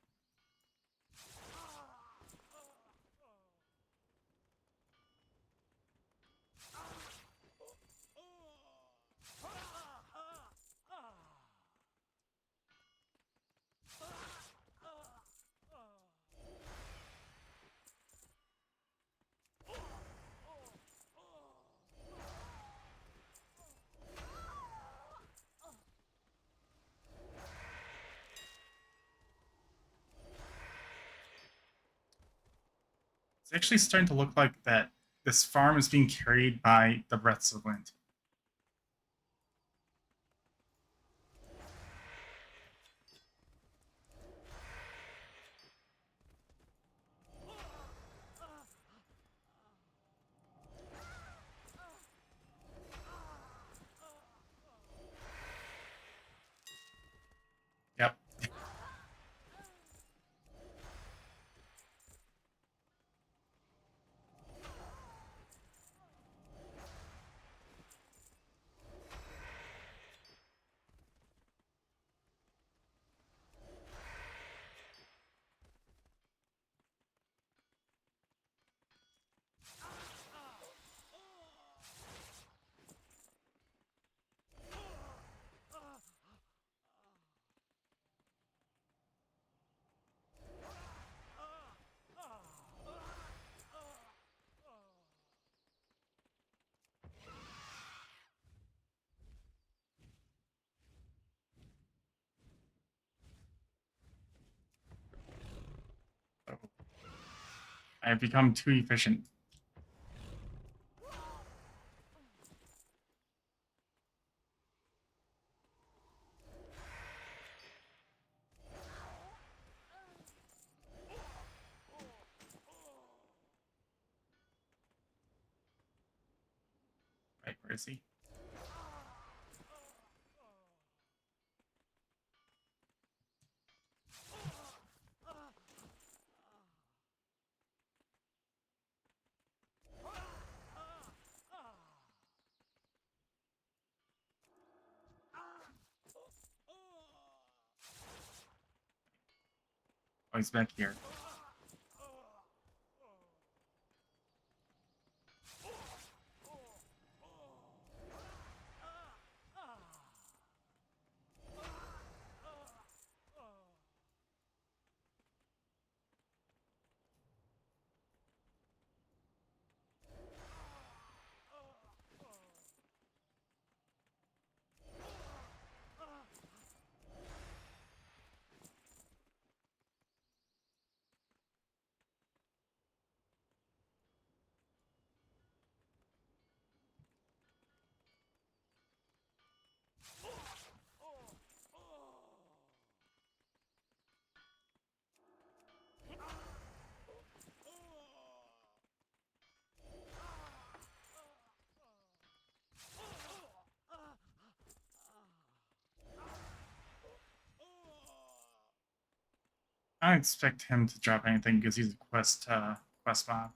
It's actually starting to look like that this farm is being carried by the Breaths of Wind. I have become too efficient. Right, where is he? Oh, he's back here. I don't expect him to drop anything because he's a quest mob.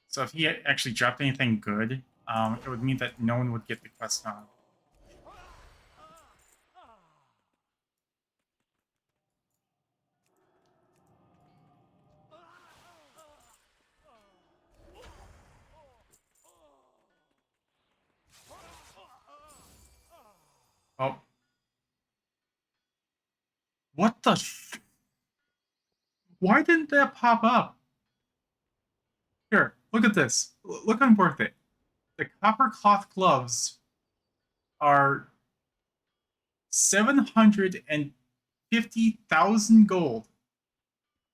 So if he actually dropped anything good, it would mean that no one would get the quest mob. Oh. What the Why didn't that pop up? Here, look at this. Look on WorthIt. The copper cloth gloves are 750,000 gold,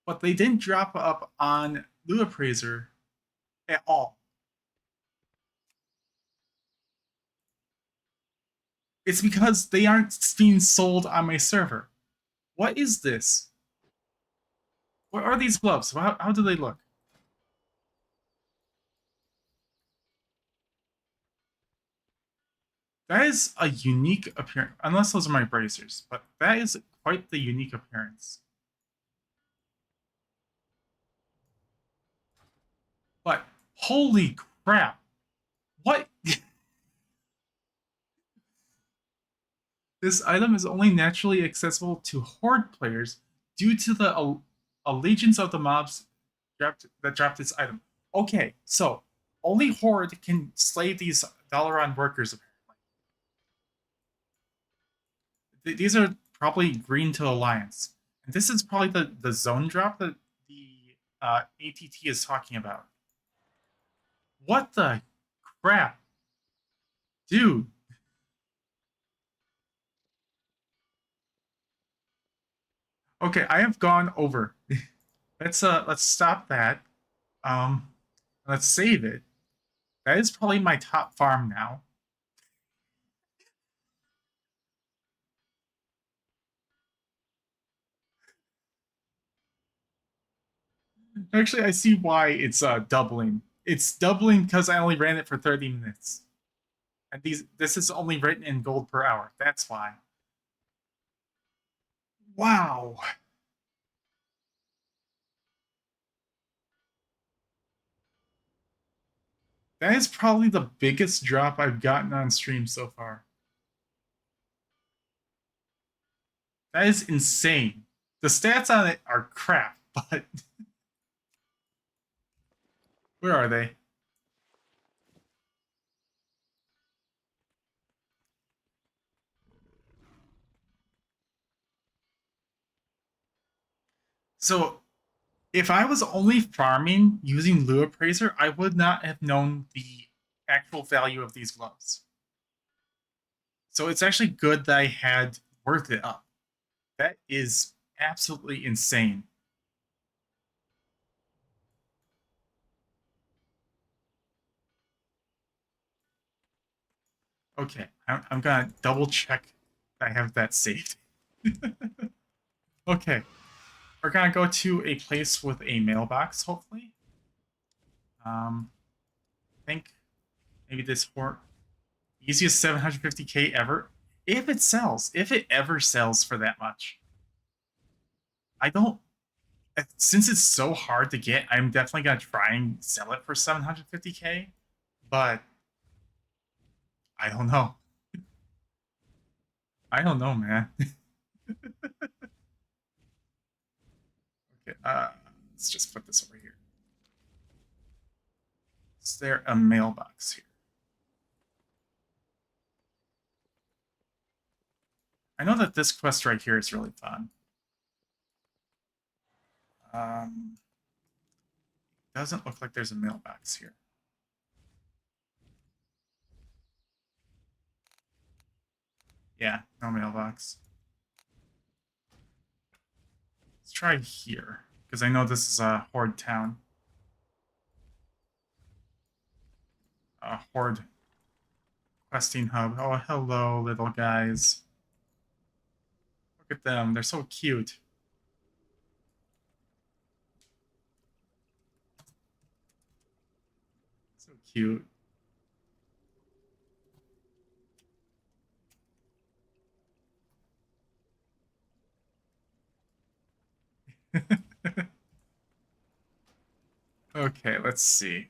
but they didn't drop up on Lua Appraiser at all. It's because they aren't being sold on my server. What is this? What are these gloves? How do they look? That is a unique appearance, unless those are my bracers, but that is quite the unique appearance. But holy crap! What? This item is only naturally accessible to Horde players due to the allegiance of the mobs that dropped this item. Okay, so only Horde can slay these Dalaran workers, apparently. These are probably green to Alliance. And this is probably the zone drop that the ATT is talking about. What the crap? Dude. Okay, I have gone over. Let's stop that. Um let's save it. That is probably my top farm now. Actually, I see why it's doubling. It's doubling because I only ran it for 30 minutes. And this is only written in gold per hour. That's why. Wow. That is probably the biggest drop I've gotten on stream so far. That is insane. The stats on it are crap, but where are they? So if I was only farming using Lua Appraiser, I would not have known the actual value of these gloves. So it's actually good that I had WorthIt up. That is absolutely insane. Okay, I'm gonna double check that I have that saved. Okay, we're gonna go to a place with a mailbox, hopefully. I think maybe this easiest 750k ever. If it sells, if it ever sells for that much. I don't, since it's so hard to get, I'm definitely gonna try and sell it for 750k, but I don't know. I don't know, man. Okay, let's just put this over here. Is there a mailbox here? I know that this quest right here is really fun. Doesn't look like there's a mailbox here. Yeah, no mailbox. Let's try here, because I know this is a horde town. A horde questing hub. Oh, hello, little guys. Look at them. They're so cute. So cute. Okay, let's see.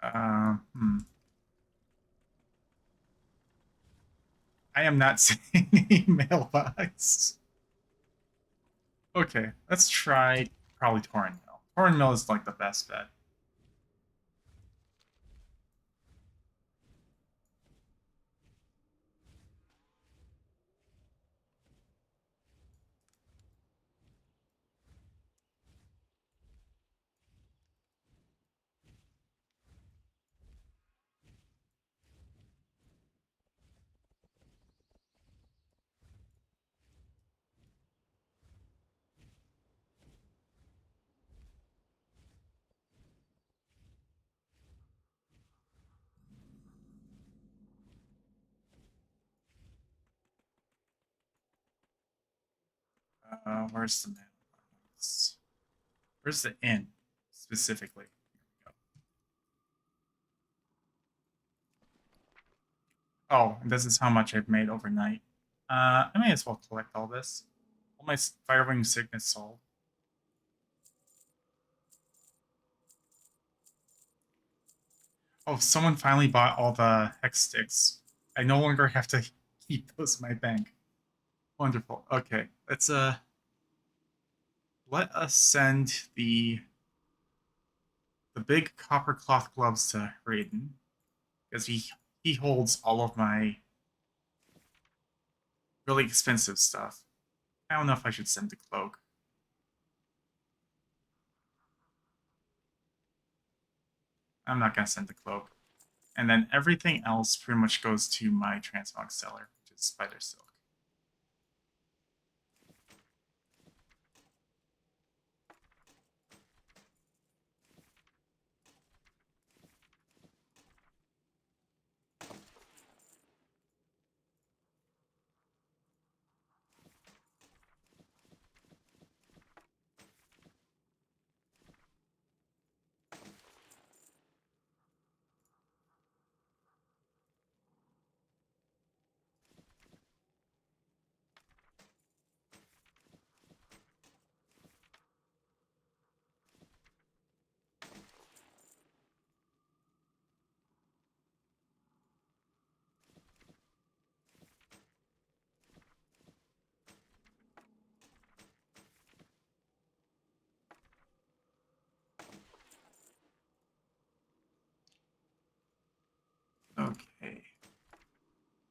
Hmm. I am not seeing a mailbox. Okay, let's try probably Torrent Mill. Torrent Mill is like the best bet. Where's the mailbox? Where's the inn specifically? Oh, and this is how much I've made overnight. I may as well collect all this. All my Firewing Signets sold. Oh, someone finally bought all the hex sticks. I no longer have to keep those in my bank. Wonderful. Okay, let's let us send the big copper cloth gloves to Raiden, because he holds all of my really expensive stuff. I don't know if I should send the cloak. I'm not gonna send the cloak. And then everything else pretty much goes to my transmog seller, which is Spider Silk. Okay.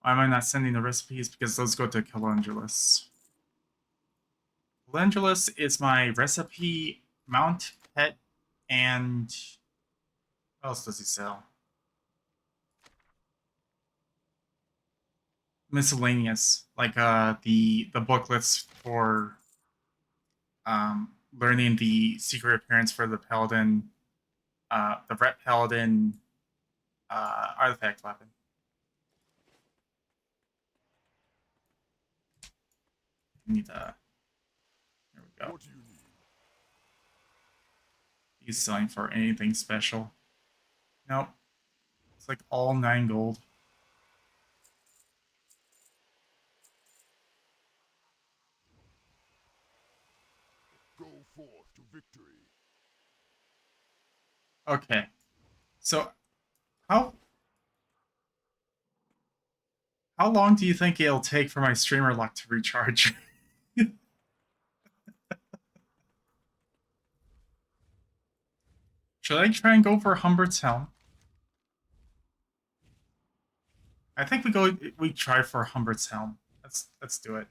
Why am I not sending the recipes? Because those go to Calendulus. Calendulus is my recipe, mount, pet, and what else does he sell? Miscellaneous, like the booklets for learning the secret appearance for the paladin, the ret paladin artifact weapon. Need a. There we go. What do you need? He's selling for anything special. Nope. It's like all 9 gold. Go forth to victory. Okay. So how how long do you think it'll take for my streamer luck to recharge? Should I try and go for Humbert's Helm? I think we try for Humbert's Helm. Let's do it.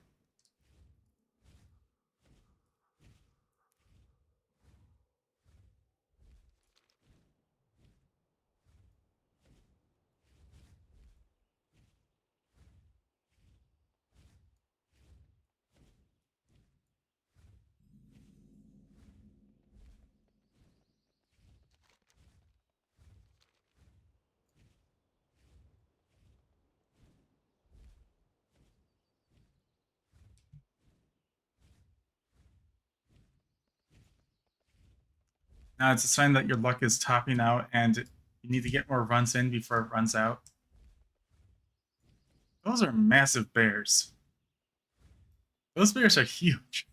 Now it's a sign that your luck is topping out and you need to get more runs in before it runs out. Those are massive bears. Those bears are huge.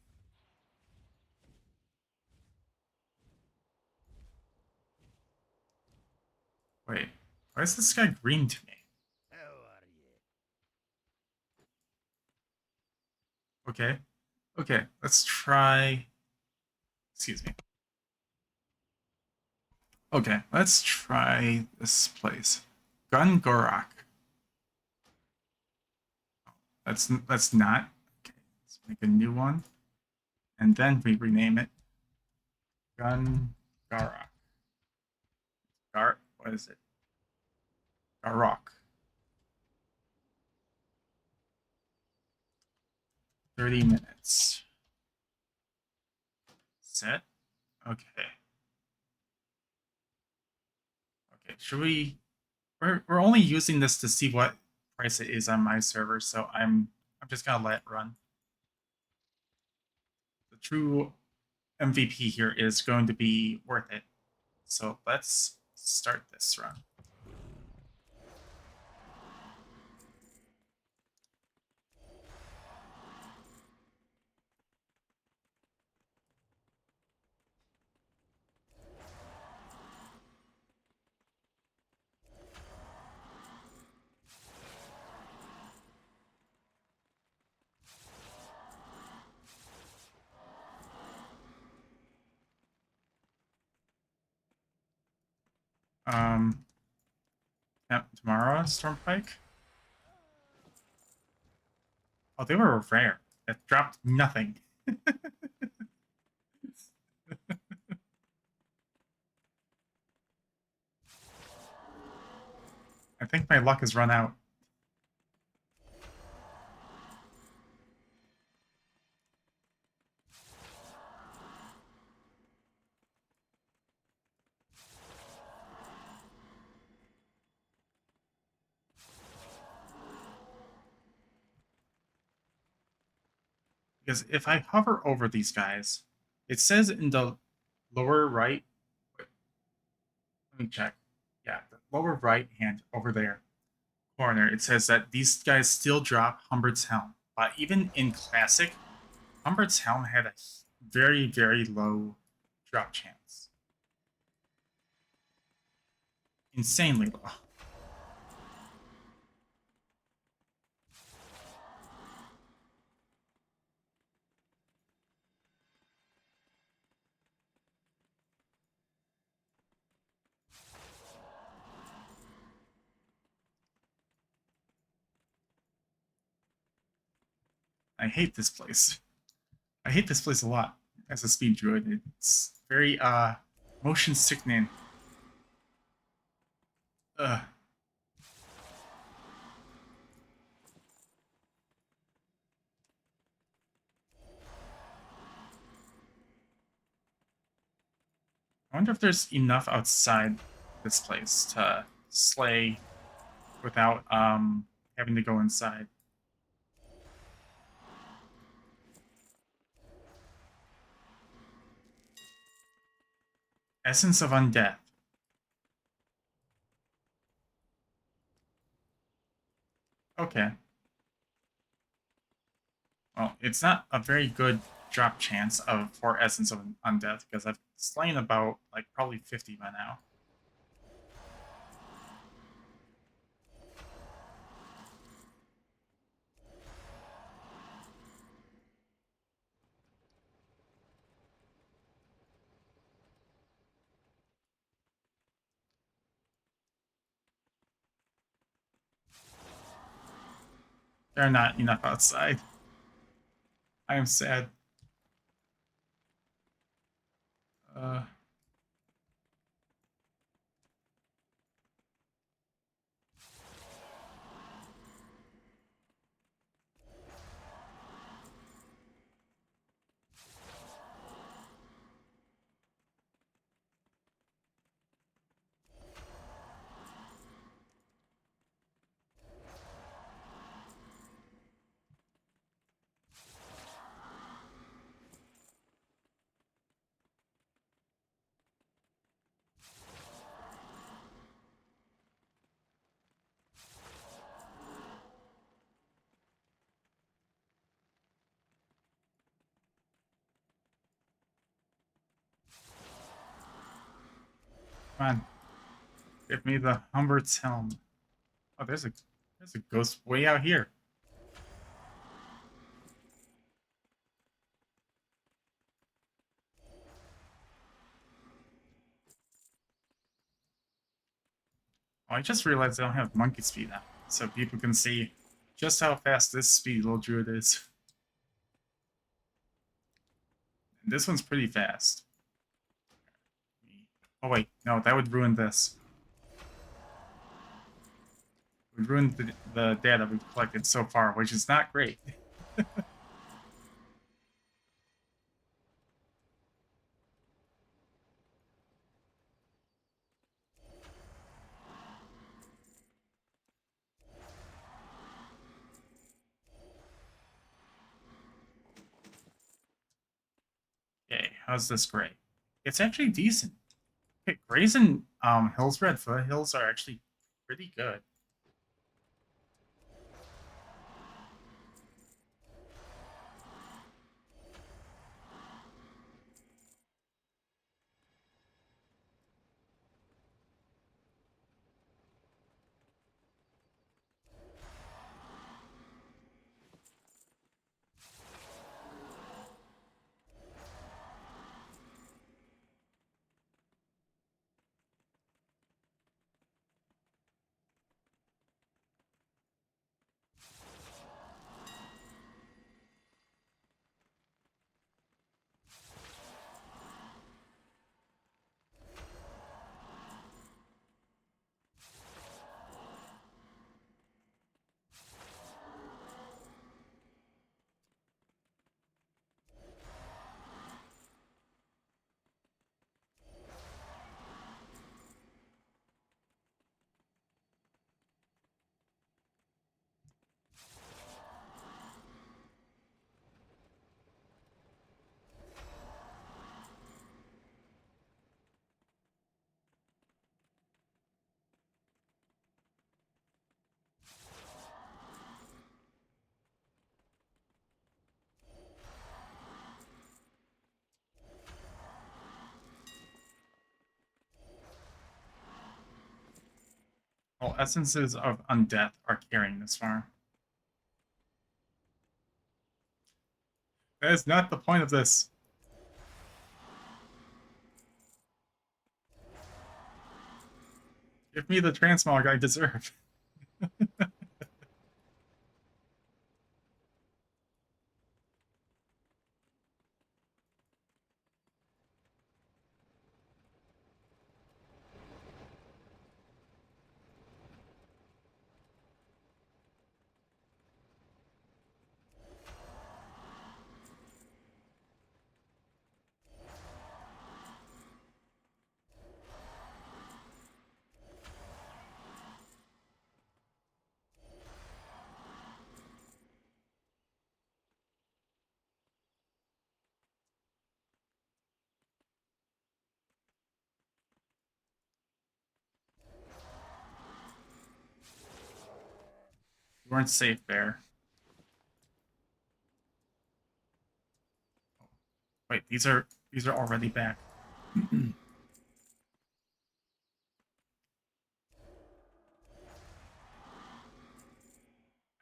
Wait, why is this guy green to me? How are you? Okay. Okay, let's try. Excuse me. Okay, let's try this place. Gungorak. That's not. Okay, let's make a new one. And then we rename it Gungarak. What is it? Garok. 30 minutes. Set. Okay. Okay, should we we're only using this to see what price it is on my server, so I'm just gonna let it run. The true MVP here is going to be worth it. So let's start this run. Yep, tomorrow, Stormpike. Oh, they were rare. It dropped nothing. I think my luck has run out. Because if I hover over these guys, it says in the lower right. Wait, let me check. Yeah, the lower right hand over there corner, it says that these guys still drop Humbert's Helm. But even in Classic, Humbert's Helm had a very, very low drop chance. Insanely low. I hate this place. I hate this place a lot as a speed druid. It's very motion sickening. Ugh. I wonder if there's enough outside this place to slay without having to go inside. Essence of Undeath. Okay. Well, it's not a very good drop chance for Essence of Undeath because I've slain about like probably 50 by now. There are not enough outside. I am sad. Uh, Come on. Give me the Humbert's Helm. Oh, there's a ghost way out here. Oh, I just realized I don't have monkey speed now, so people can see just how fast this speedy little druid is. And this one's pretty fast. Oh wait, no, that would ruin this. It would ruin the data we've collected so far, which is not great. Okay, how's this gray? It's actually decent. Okay, grays and Hillsbrad Foothills are actually pretty good. Well, essences of undeath are carrying this farm. That is not the point of this. Give me the transmog I deserve. You weren't safe there. Wait, these are already back.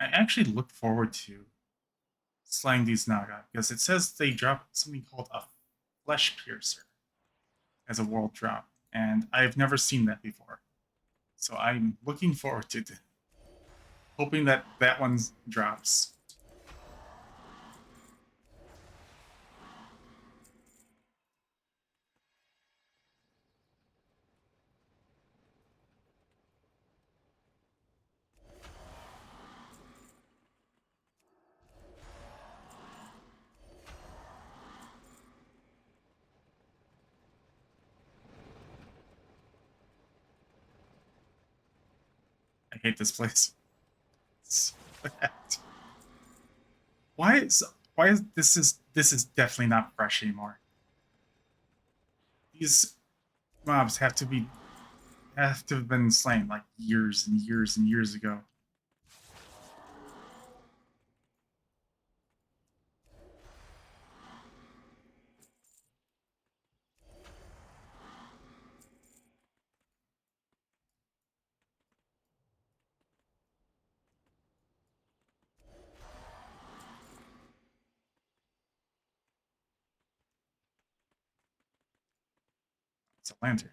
I actually look forward to slaying these Naga because it says they drop something called a flesh piercer as a world drop, and I've never seen that before. So I'm looking forward to hoping that that one drops. I hate this place. So bad. Why is this is definitely not fresh anymore. These mobs have to have been slain like years and years and years ago. It's a lantern.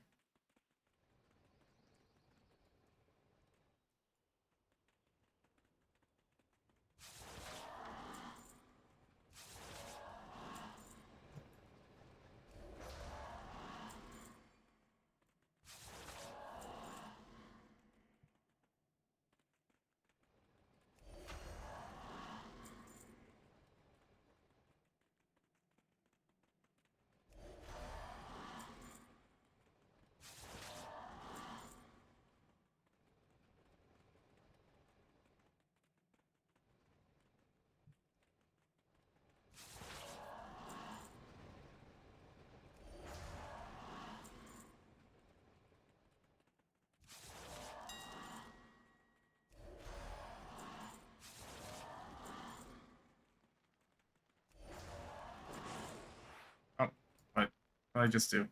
Oh, what did I just do?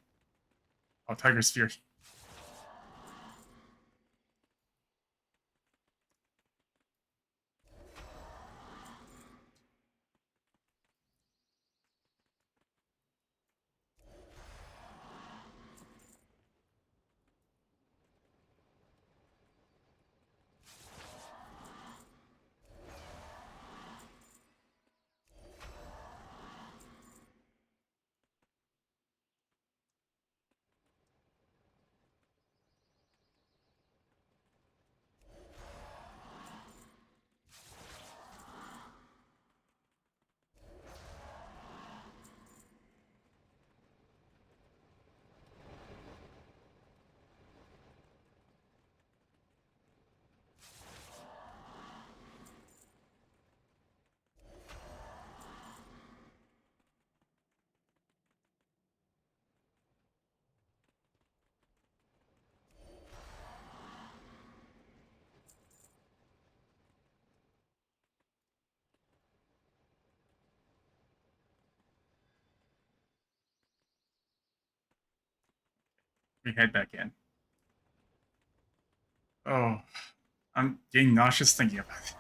Oh, Tiger's Fury. We head back in. Oh, I'm getting nauseous thinking about it.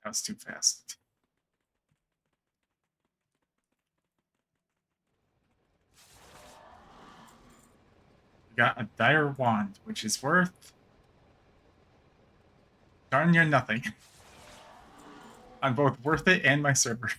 That was too fast. We got a dire wand, which is worth darn near nothing on both Worth It and my server.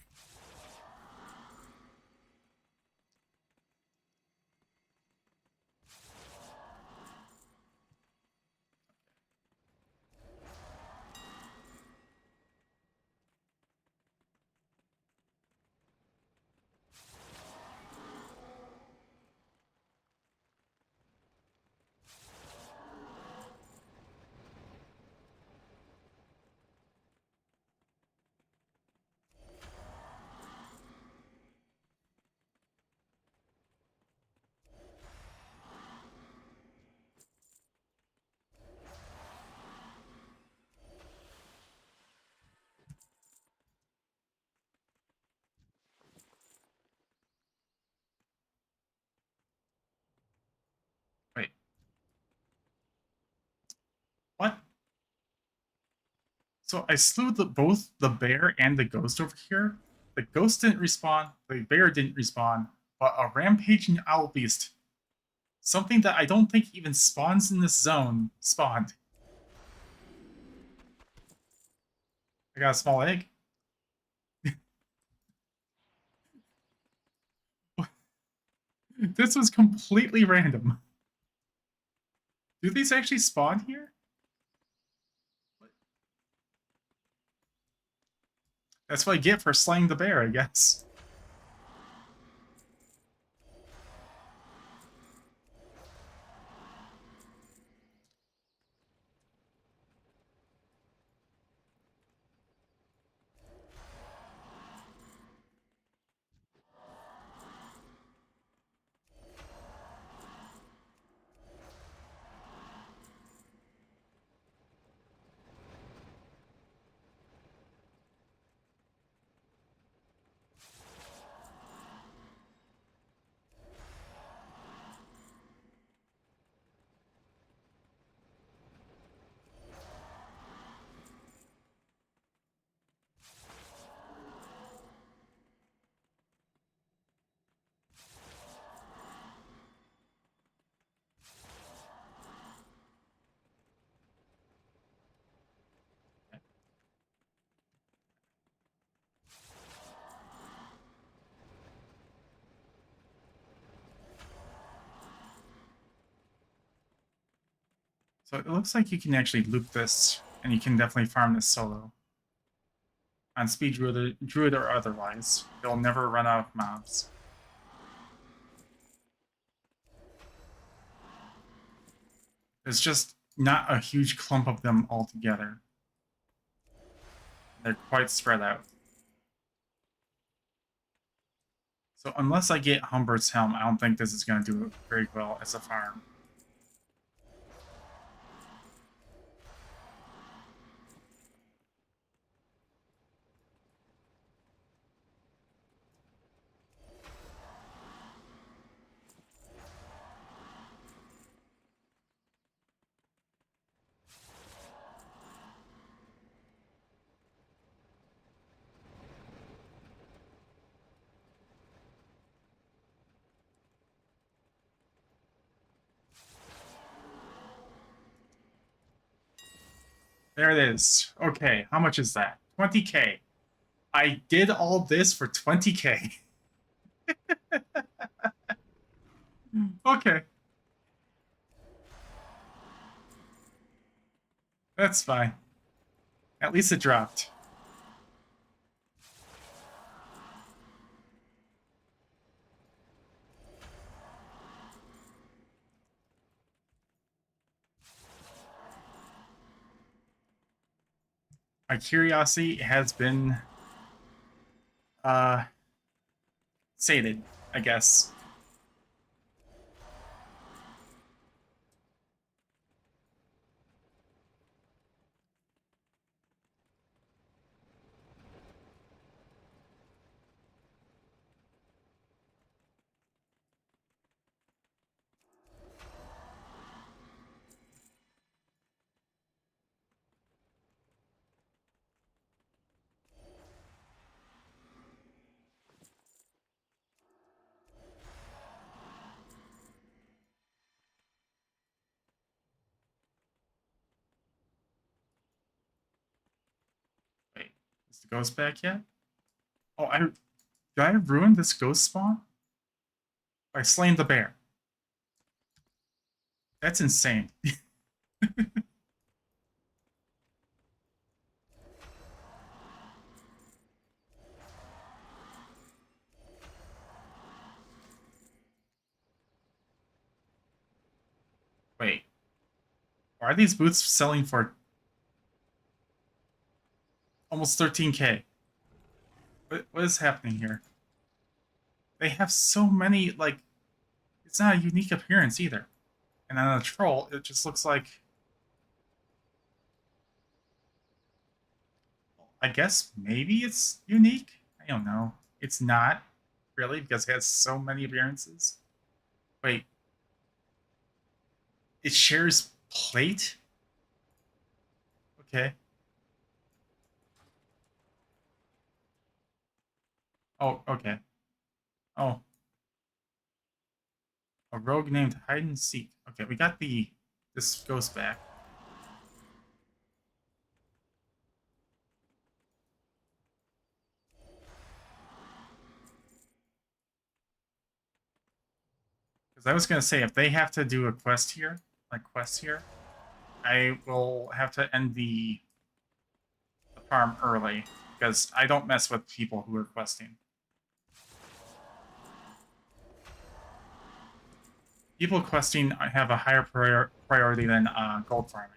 Wait. What? So I slew both the bear and the ghost over here. The ghost didn't respawn, the bear didn't respawn, but a rampaging owl beast, something that I don't think even spawns in this zone, spawned. I got a small egg. This was completely random. Do these actually spawn here? That's what I get for slaying the bear, I guess. So it looks like you can actually loop this, and you can definitely farm this solo. On speed druid or otherwise. You'll never run out of mobs. There's just not a huge clump of them altogether. They're quite spread out. So unless I get Humbert's Helm, I don't think this is going to do very well as a farm. There it is. Okay, how much is that? 20k. I did all this for 20k. Okay. That's fine. At least it dropped. My curiosity has been sated, I guess. the ghost back yet? Oh, did I ruin this ghost spawn by slaying the bear? That's insane. Wait, why are these boots selling for almost 13K? What is happening here? They have so many, like, it's not a unique appearance either. And on a troll, it just looks like, I guess maybe it's unique? I don't know. It's not, really, because it has so many appearances. Wait, it shares plate? Okay. Oh, okay. Oh, a rogue named Hide and Seek. Okay, we got this ghost back. Because I was gonna say, if they have to do a quest here, I will have to end the farm early because I don't mess with people who are questing. People questing have a higher priority than gold farming.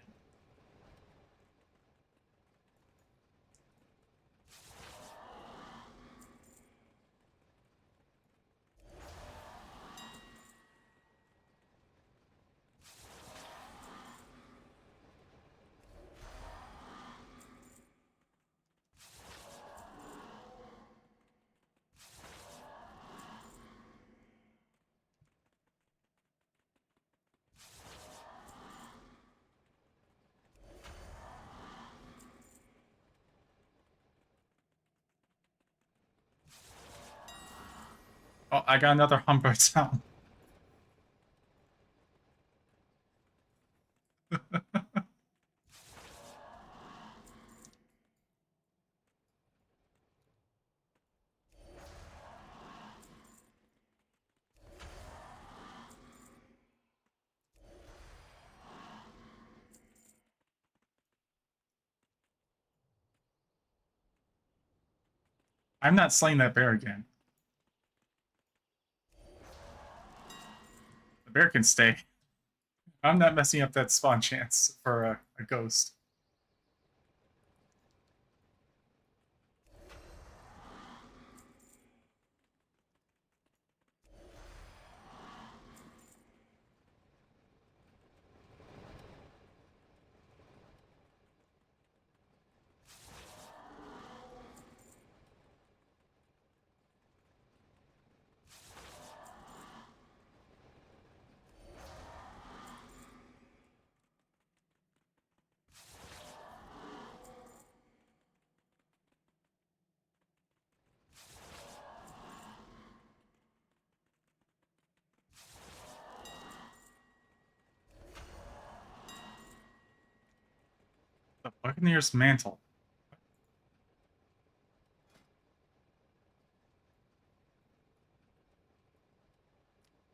Oh, I got another hummingbird sound. I'm not slaying that bear again. The bear can stay. I'm not messing up that spawn chance for a ghost. The Buccaneer's Mantle.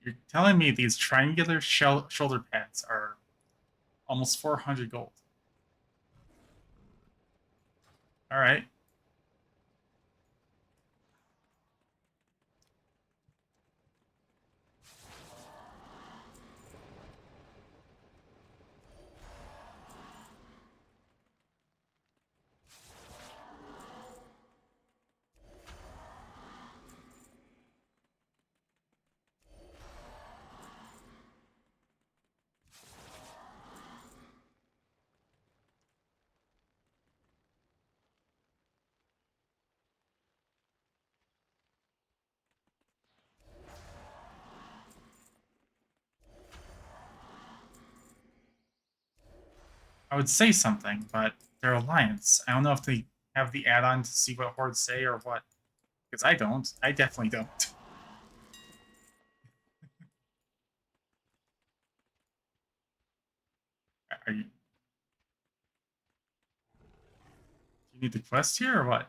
You're telling me these triangular shoulder pads are almost 400 gold. All right. I would say something, but they're Alliance. I don't know if they have the add-on to see what hordes say or what. Because I don't. I definitely don't. Are you? Do you need the quest here or what?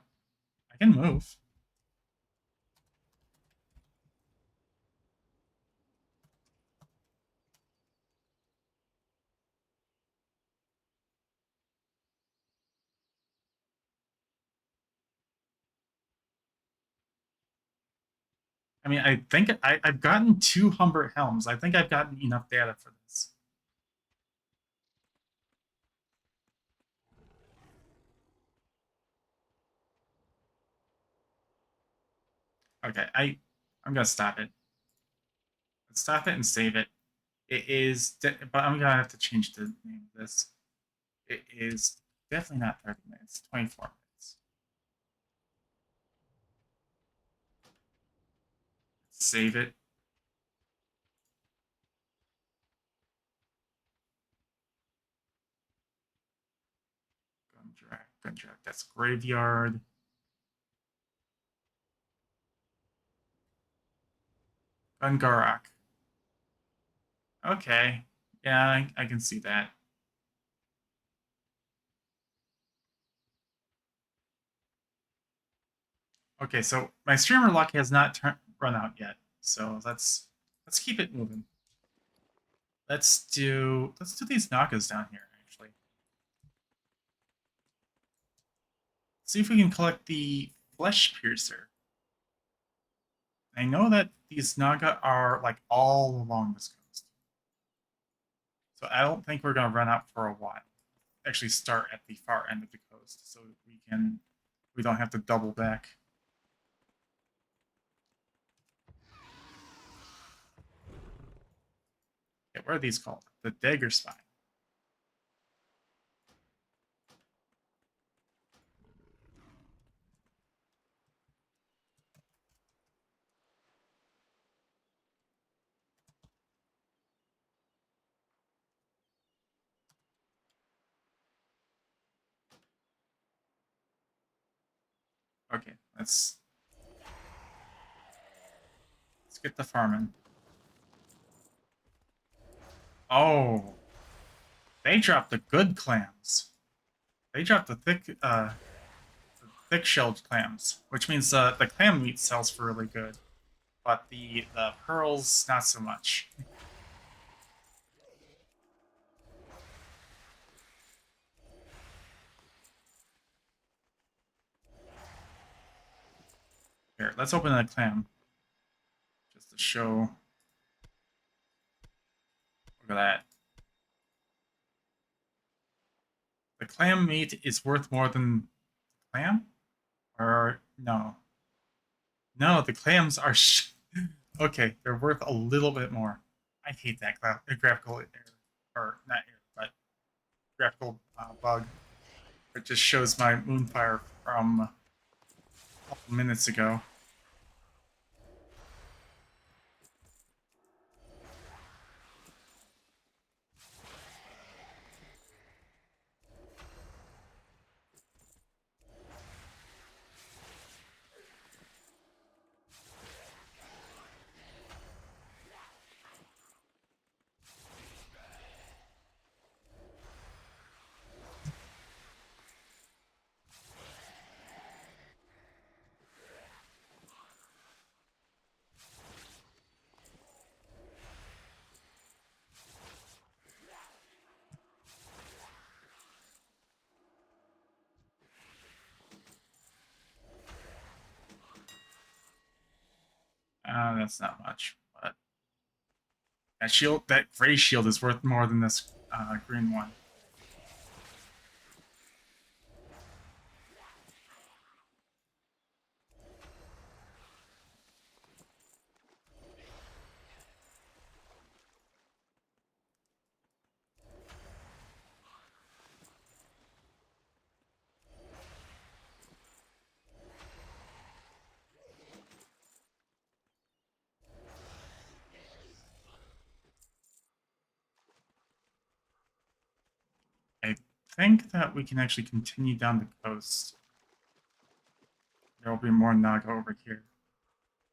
I can move. I mean, I think I've gotten 2 Humbert Helms. I think I've gotten enough data for this. Okay, I'm gonna stop it. Let's stop it and save it. It is, but I'm gonna have to change the name of this. It is definitely not 30 minutes, 24 minutes. Save it. Gun drag. That's graveyard. Gungarak. Okay. Yeah, I can see that. Okay, so my streamer luck has not run out yet. So let's keep it moving. Let's do these Nagas down here, actually. See if we can collect the Flesh Piercer. I know that these Naga are like all along this coast. So I don't think we're gonna run out for a while. Actually start at the far end of the coast so we don't have to double back. Okay, what are these called? The Dagger Spine. Okay, let's get the farming. Oh, they dropped the good clams. They dropped the thick-shelled clams, which means the clam meat sells for really good, but the pearls not so much. Here, let's open a clam just to show. Look at that. The clam meat is worth more than clam, or no? No, the clams are. Okay, they're worth a little bit more. I hate that graphical error, or not error, but graphical bug. It just shows my moonfire from a couple minutes ago. That's not much, but that gray shield is worth more than this green one. I think that we can actually continue down the coast. There will be more Naga over here.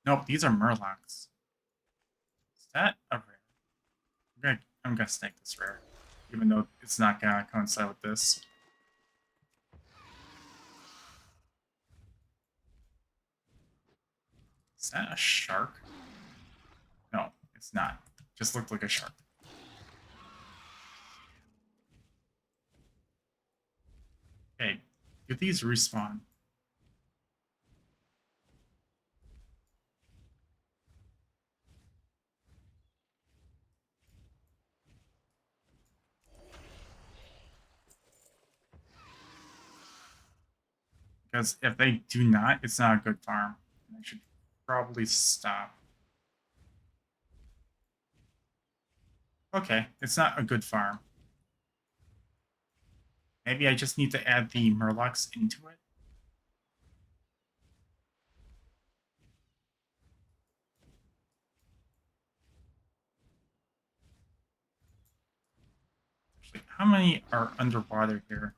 Nope, these are Murlocs. Is that a rare? I'm gonna snake this rare, even though it's not gonna coincide with this. Is that a shark? No, it's not. Just looked like a shark. Okay, do these respawn? Because if they do not, it's not a good farm. I should probably stop. Okay, it's not a good farm. Maybe I just need to add the Murlocs into it. Actually, how many are underwater here?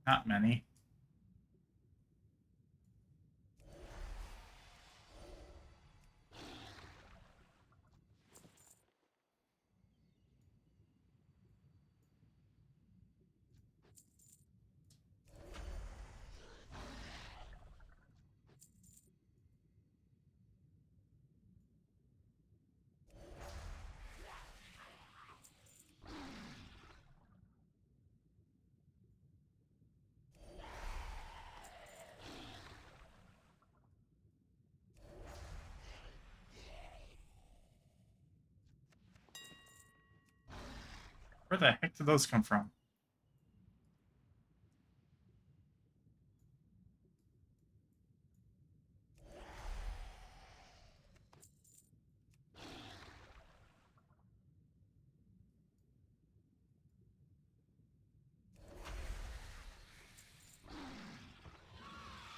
Not many. Where the heck did those come from?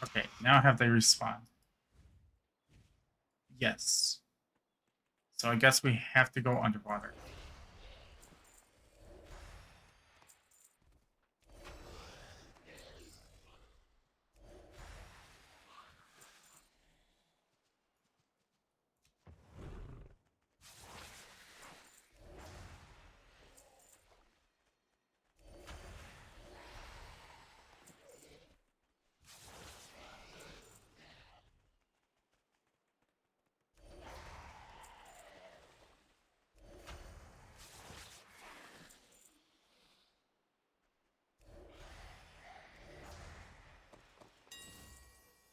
Okay, now have they respawned? Yes. So I guess we have to go underwater.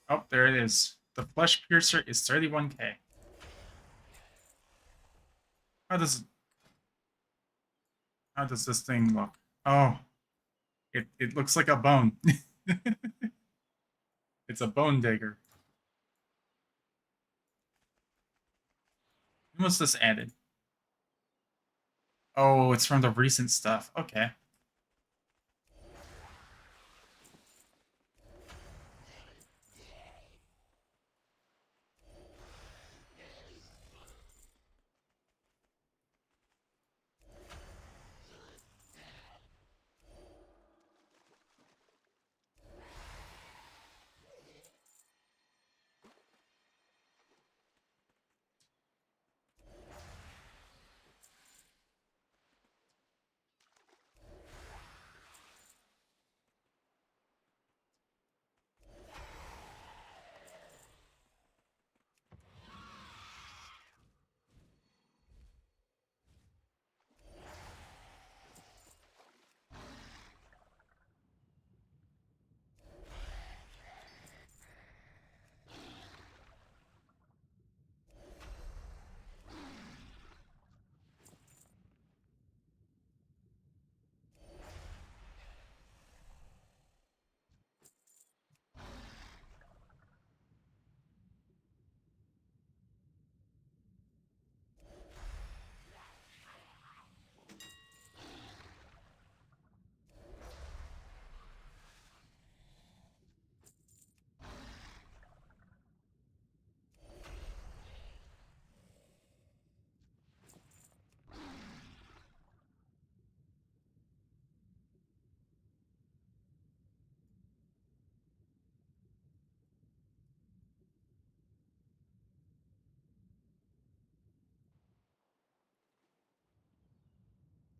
Oh, there it is. The Flesh Piercer is 31k. How does this thing look? Oh, it looks like a bone. It's a bone digger. When was this added? Oh, it's from the recent stuff. Okay.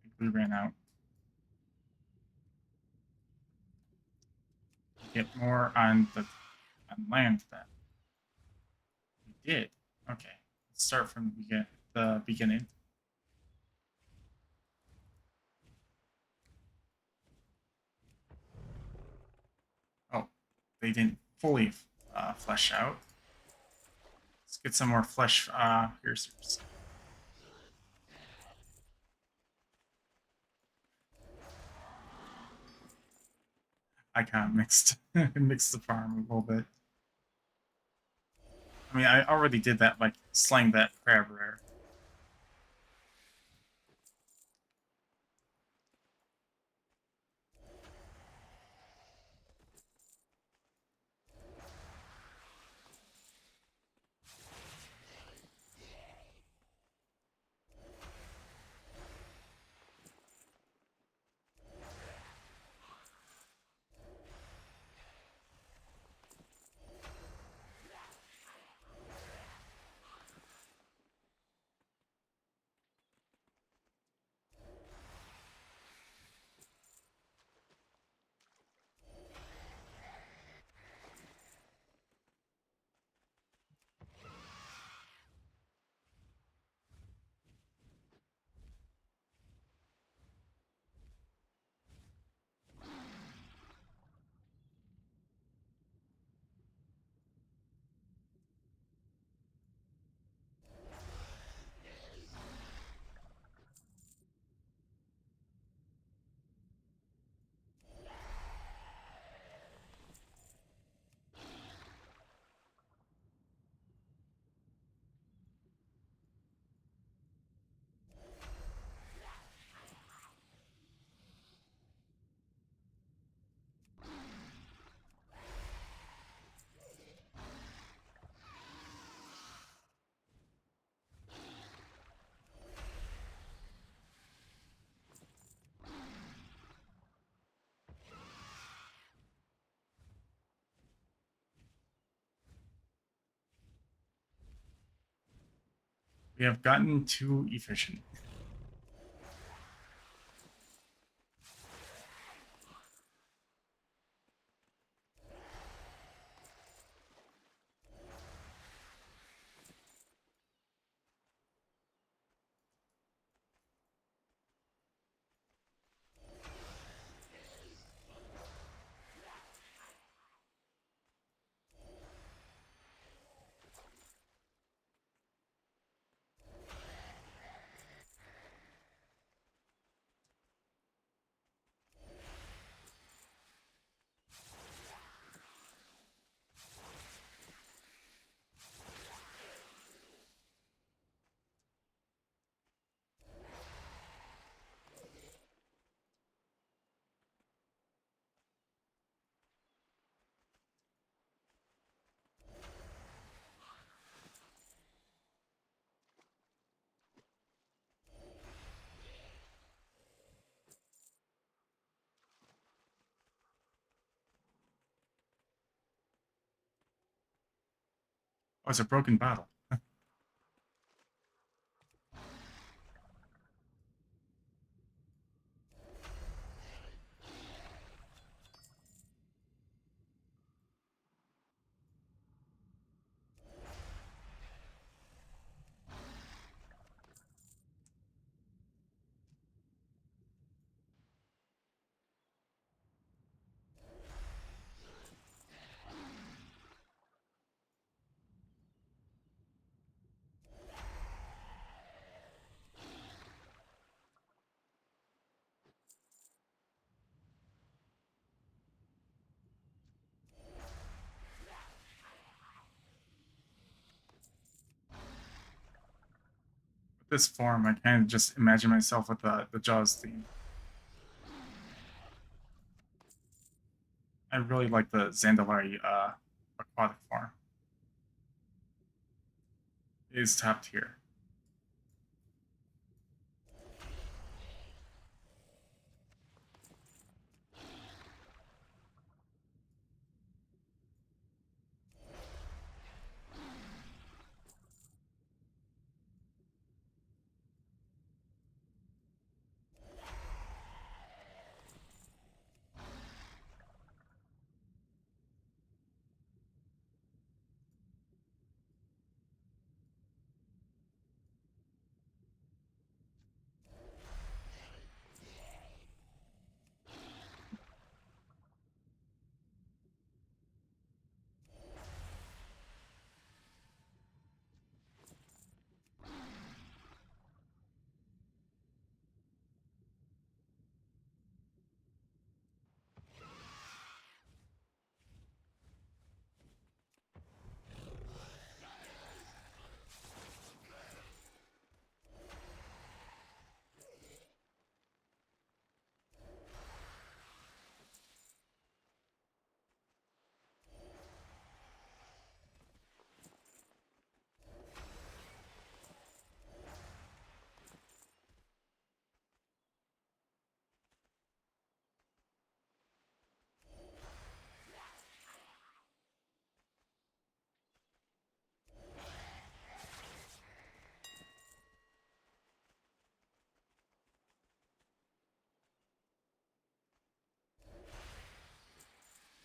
I think we ran out. get more on land then? We did. Okay. Let's start from the beginning. Oh, they didn't fully flesh out. Let's get some more flesh piercers. I kind of mixed mixed the farm a little bit. I mean, I already did that, like slaying that crab rare. We have gotten too efficient. Oh, it's a broken bottle. With this form, I kind of just imagine myself with the Jaws theme. I really like the Zandalari aquatic form. It is top tier.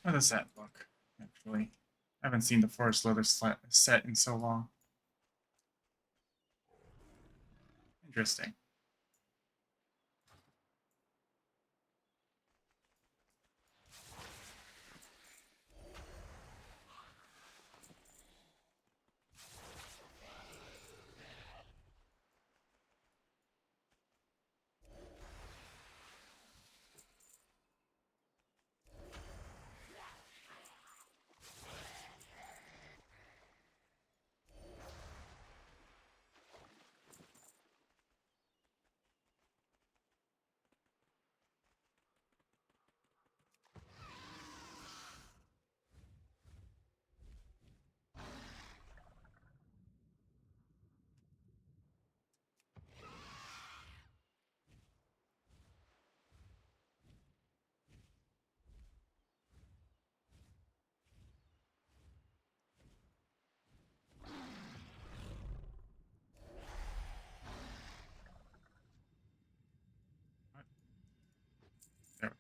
How does that look? Actually, I haven't seen the forest leather set in so long. Interesting. There.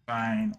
Fine.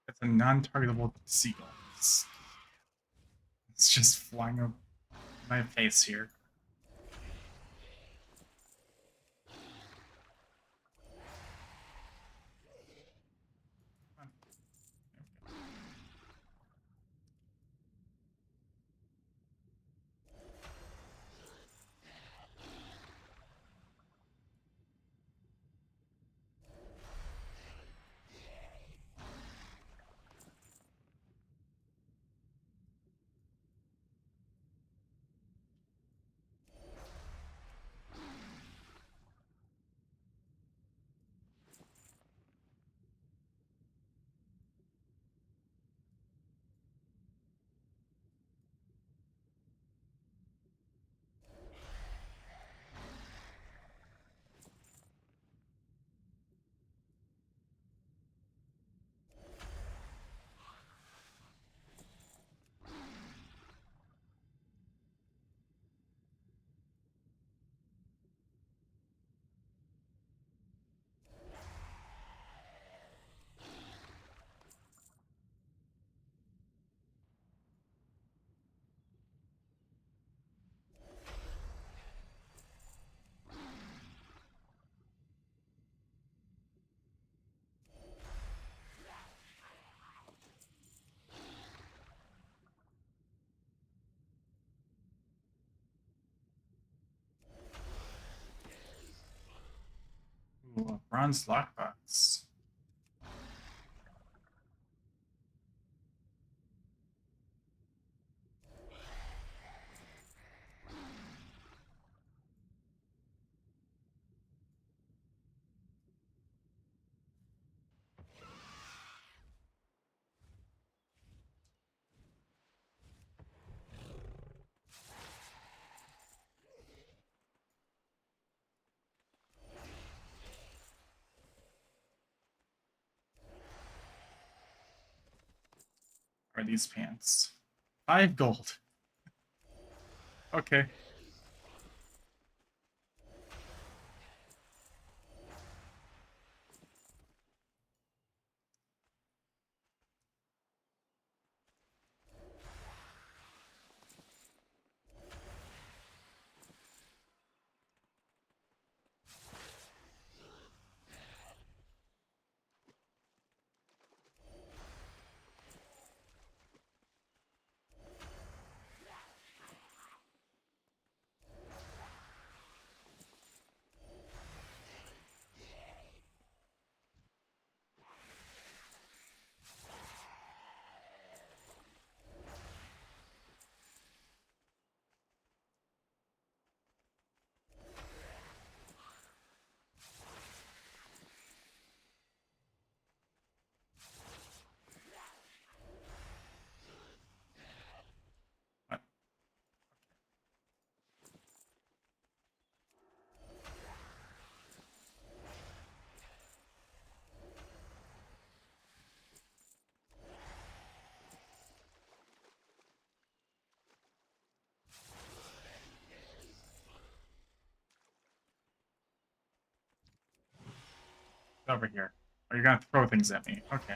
It's a non-targetable seagull. It's just flying over my face here. Come on. There we go. Ooh, a bronze lockbox. are these pants? 5 gold. Okay. What? Over here. Oh, you're gonna throw things at me. Okay.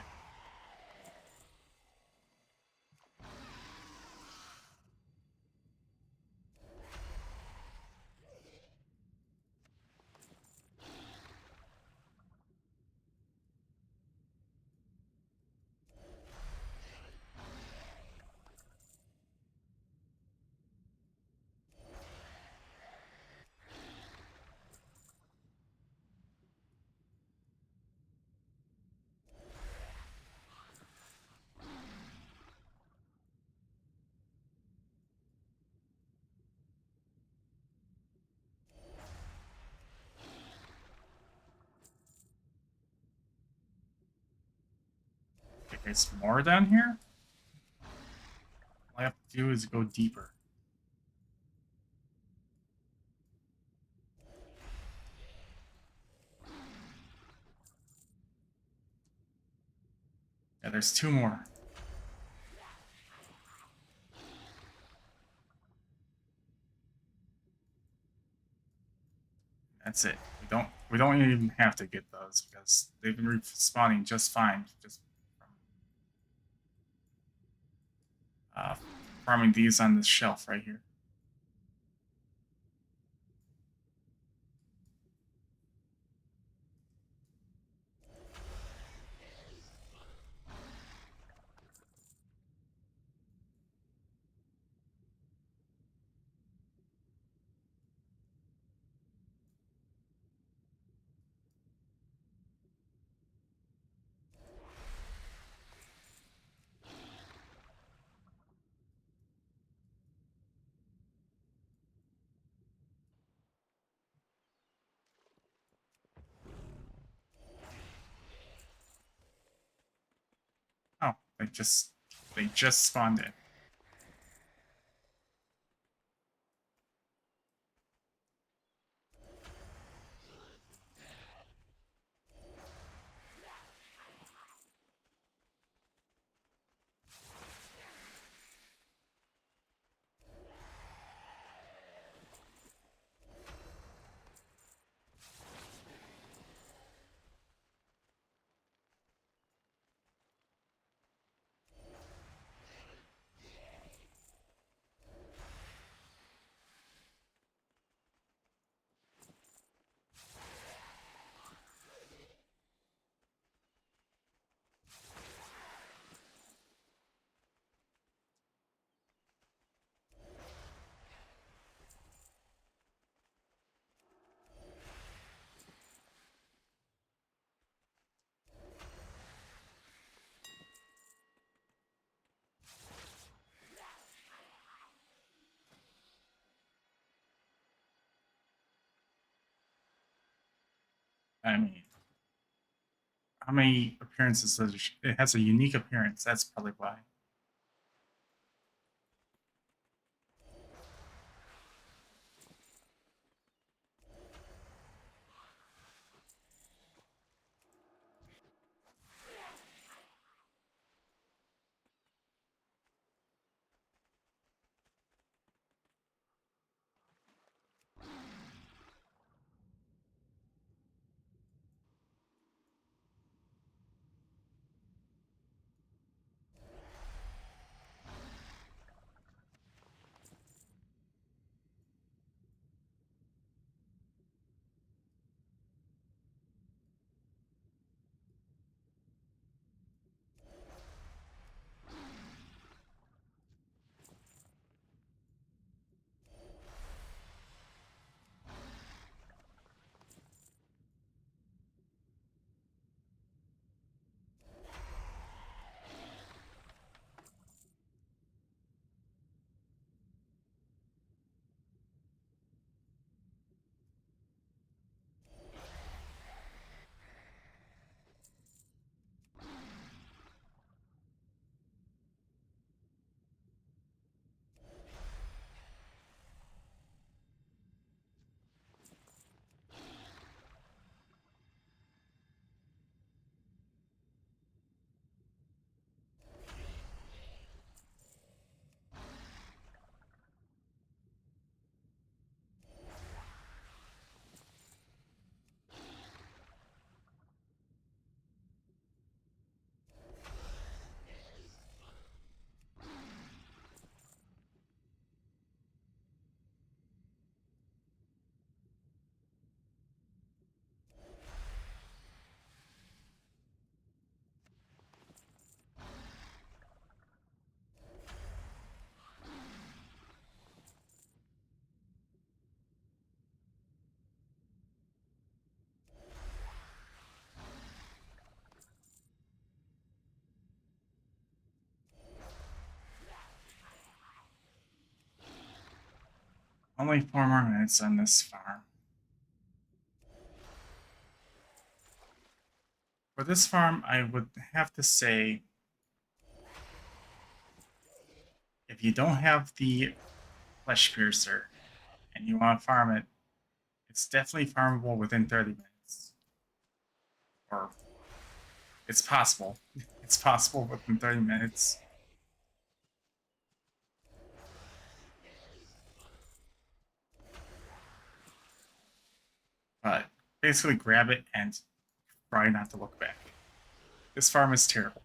Okay, there's more down here? All I have to do is go deeper. Yeah, there's 2 more. That's it. We don't even have to get those because they've been respawning just fine. Just from farming these on this shelf right here. Oh, they just spawned in. I mean, how many appearances does it has a unique appearance? That's probably why. Only 4 more minutes on this farm. For this farm, I would have to say, if you don't have the Flesh Piercer and you want to farm it, it's definitely farmable within 30 minutes. Or it's possible. It's possible within 30 minutes. But basically grab it and try not to look back. This farm is terrible.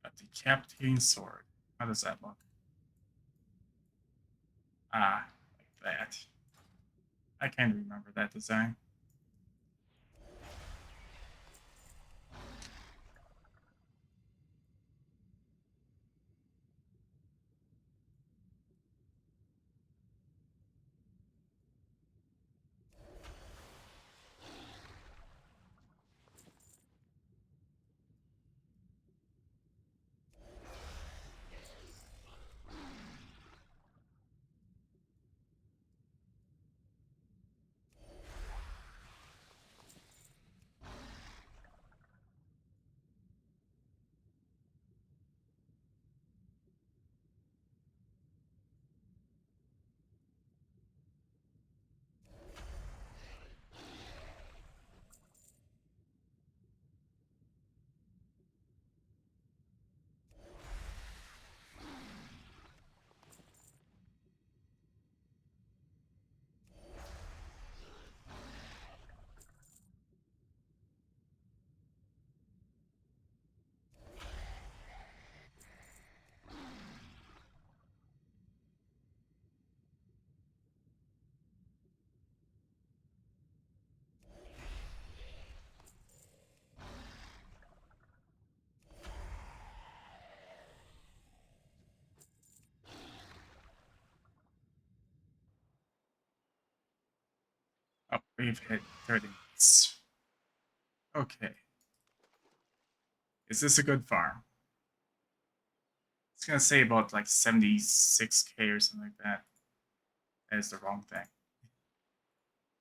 A decapitating sword. How does that look? Ah, like that. I kind of remember that design. Oh, we've hit 30 minutes. Okay. Is this a good farm? It's gonna say about like 76k or something like that. That is the wrong thing.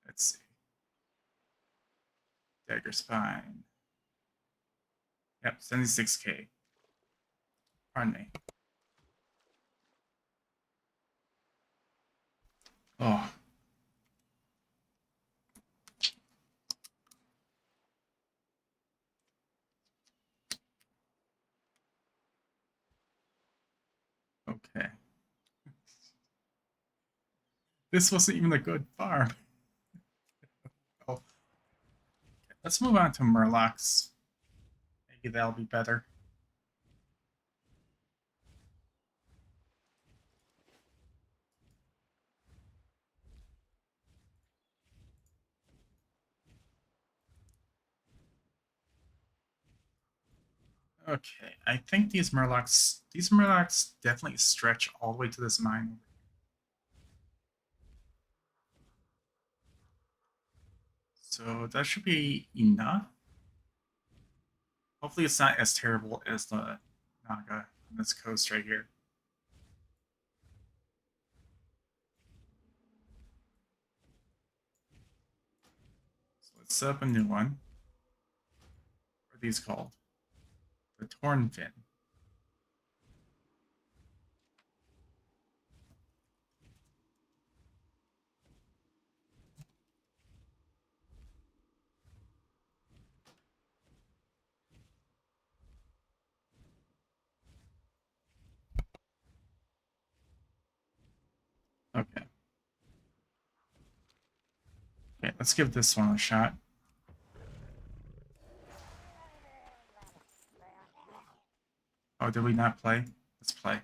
Let's see. Dagger Spine. Yep, 76k. Pardon me. Oh. Okay. This wasn't even a good farm. Oh. Let's move on to Murlocs. Maybe that'll be better. Okay, I think these Murlocs definitely stretch all the way to this mine. So that should be enough. Hopefully it's not as terrible as the Naga on this coast right here. Let's set up a new one. What are these called? The torn fin. Okay. Okay, let's give this one a shot. Oh, did we not play? Let's play.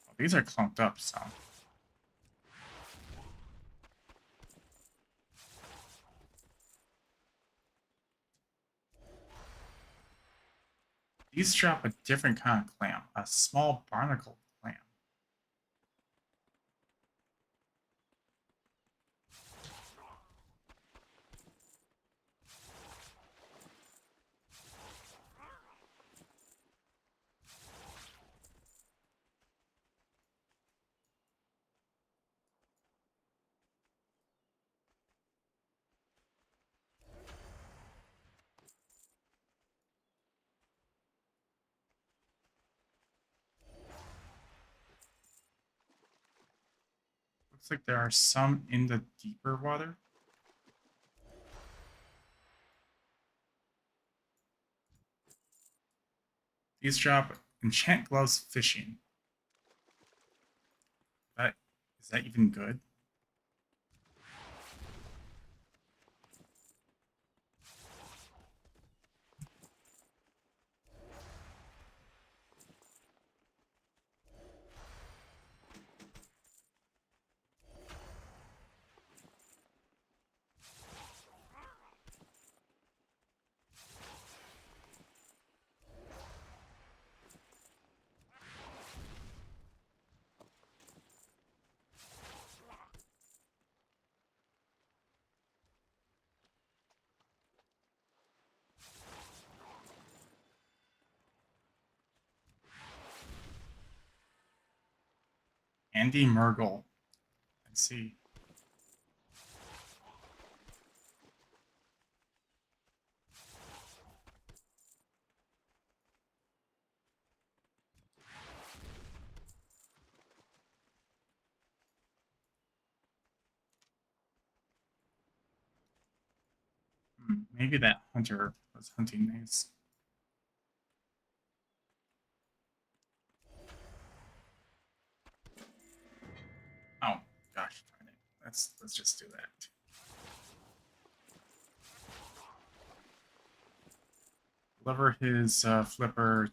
Oh, these are clumped up, so. These drop a different kind of clam, a small barnacle clam. Looks like there are some in the deeper water. These drop enchant gloves fishing. That is that even good? Andy Murgle. Let's see. Maybe that hunter was hunting these. Oh gosh, darn it. Let's just do that. Deliver his flipper.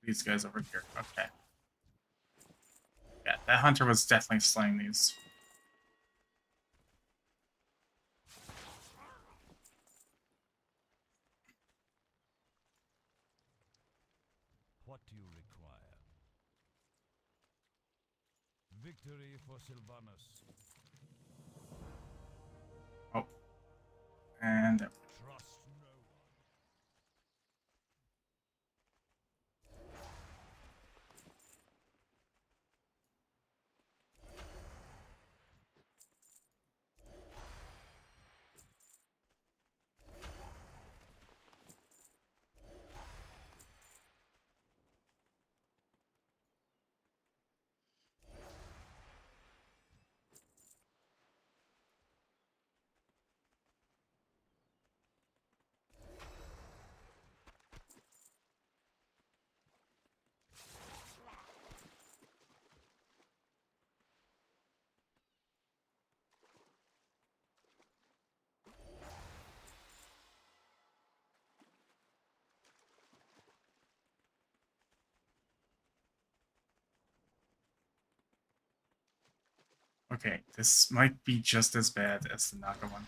These guys over here. Okay. Yeah, that hunter was definitely slaying these. What do you require? Victory for Sylvanus. Oh. And Trust no one. okay, this might be just as bad as the Naga one.